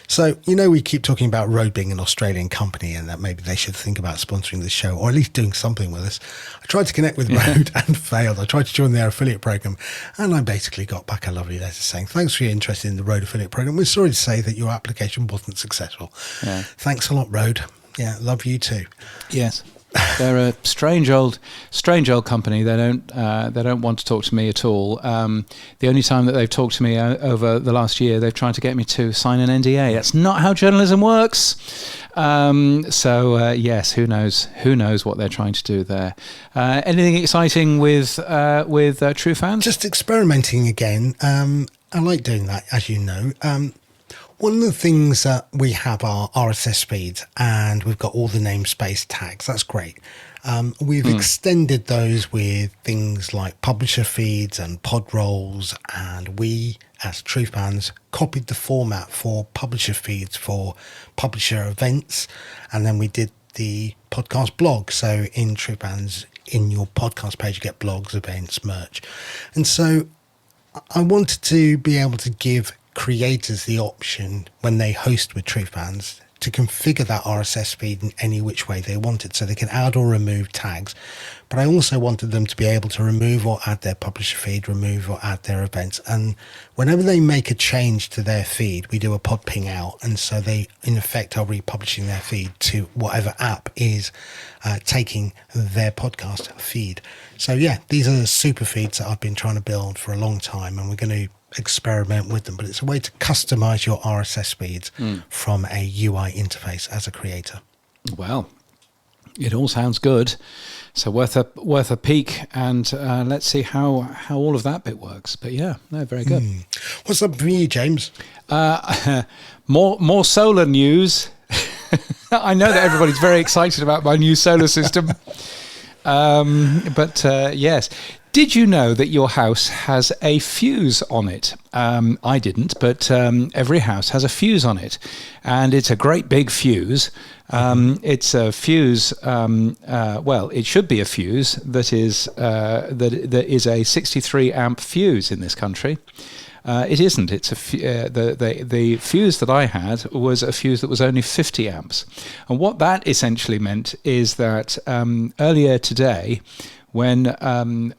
So, we keep talking about Rode being an Australian company and that maybe they should think about sponsoring this show or at least doing something with us. I tried to connect with Rode and failed. I tried to join their affiliate program and I basically got back a lovely letter saying, thanks for your interest in the Rode affiliate program. We're sorry to say that your application wasn't successful. Yeah. Thanks a lot, Rode. Yeah, love you too. Yes. They're a strange old company. They don't want to talk to me at all. The only time that they've talked to me over the last year, they've tried to get me to sign an NDA. That's not how journalism works. Yes, who knows what they're trying to do there. Anything exciting with True Fans? Just experimenting again. I like doing that, as you know. One of the things that we have are RSS feeds and we've got all the namespace tags. That's great. We've extended those with things like publisher feeds and pod roles, and we, as True Fans, copied the format for publisher feeds for publisher events, and then we did the podcast blog. So in True Fans, in your podcast page, you get blogs, events, merch. And so I wanted to be able to give creators the option when they host with True Fans to configure that RSS feed in any which way they wanted, so they can add or remove tags. But I also wanted them to be able to remove or add their publisher feed, remove or add their events. And whenever they make a change to their feed, we do a pod ping out, and so they in effect are republishing their feed to whatever app is taking their podcast feed. So yeah, these are the super feeds that I've been trying to build for a long time, and we're going to experiment with them, but it's a way to customize your RSS feeds from a UI interface as a creator. Well, it all sounds good, so worth a peek, and let's see how all of that bit works. But yeah, no, very good. What's up for you, James? More solar news. I know that everybody's very excited about my new solar system, but yes. Did you know that your house has a fuse on it? I didn't, but every house has a fuse on it, and it's a great big fuse. It's a fuse. Well, it should be a fuse that is a 63 amp fuse in this country. It isn't. It's the fuse that I had was a fuse that was only 50 amps, and what that essentially meant is that earlier today, when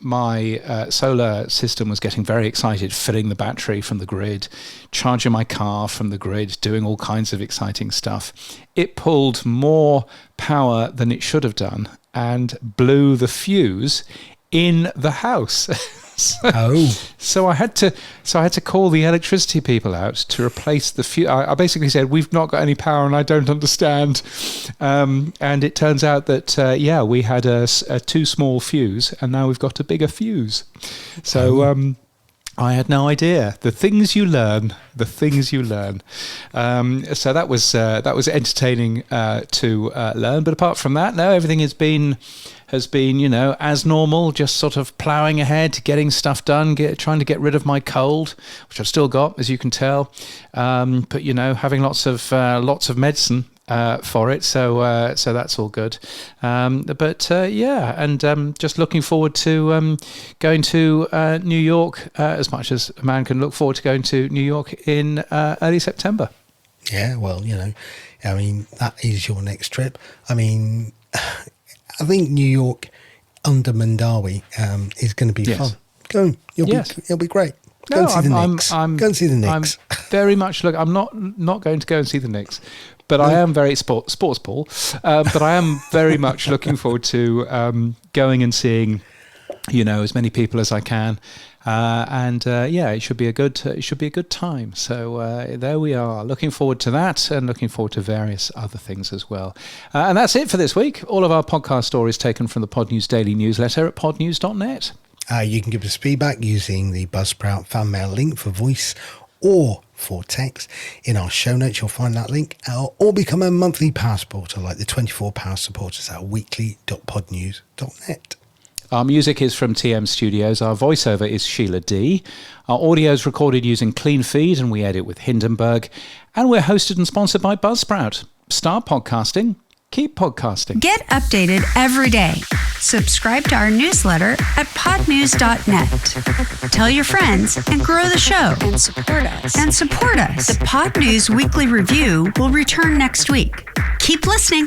my solar system was getting very excited, filling the battery from the grid, charging my car from the grid, doing all kinds of exciting stuff, it pulled more power than it should have done and blew the fuse in the house. So I had to call the electricity people out to replace the fuse. I basically said, we've not got any power and I don't understand. And it turns out that we had a too small fuse, and now we've got a bigger fuse. So I had no idea. The things you learn. So that was entertaining to learn. But apart from that, no, everything has been as normal. Just sort of ploughing ahead, getting stuff done, trying to get rid of my cold, which I've still got, as you can tell. But having lots of medicine for it, so that's all good. Just looking forward to going to New York as much as a man can look forward to going to New York in early September. Yeah, well, that is your next trip. I think New York under Mandawi is going to be fun. Go, it'll be great. Go and see the Knicks. Go and see the Knicks. I'm very much I'm not going to go and see the Knicks. But I am very sports ball. But I am very much looking forward to going and seeing, as many people as I can, it should be a good time. So there we are. Looking forward to that, and looking forward to various other things as well. And that's it for this week. All of our podcast stories taken from the Pod News Daily newsletter at podnews.net. You can give us feedback using the Buzzsprout fan mail link for voice or for text. In our show notes, you'll find that link, or become a monthly power supporter like the 24 power supporters at weekly.podnews.net. Our music is from TM Studios. Our voiceover is Sheila D. Our audio is recorded using Clean Feed, and we edit with Hindenburg. And we're hosted and sponsored by Buzzsprout. Start podcasting. Keep podcasting. Get updated every day. Subscribe to our newsletter at podnews.net. Tell your friends and grow the show. And support us. The Pod News Weekly Review will return next week. Keep listening.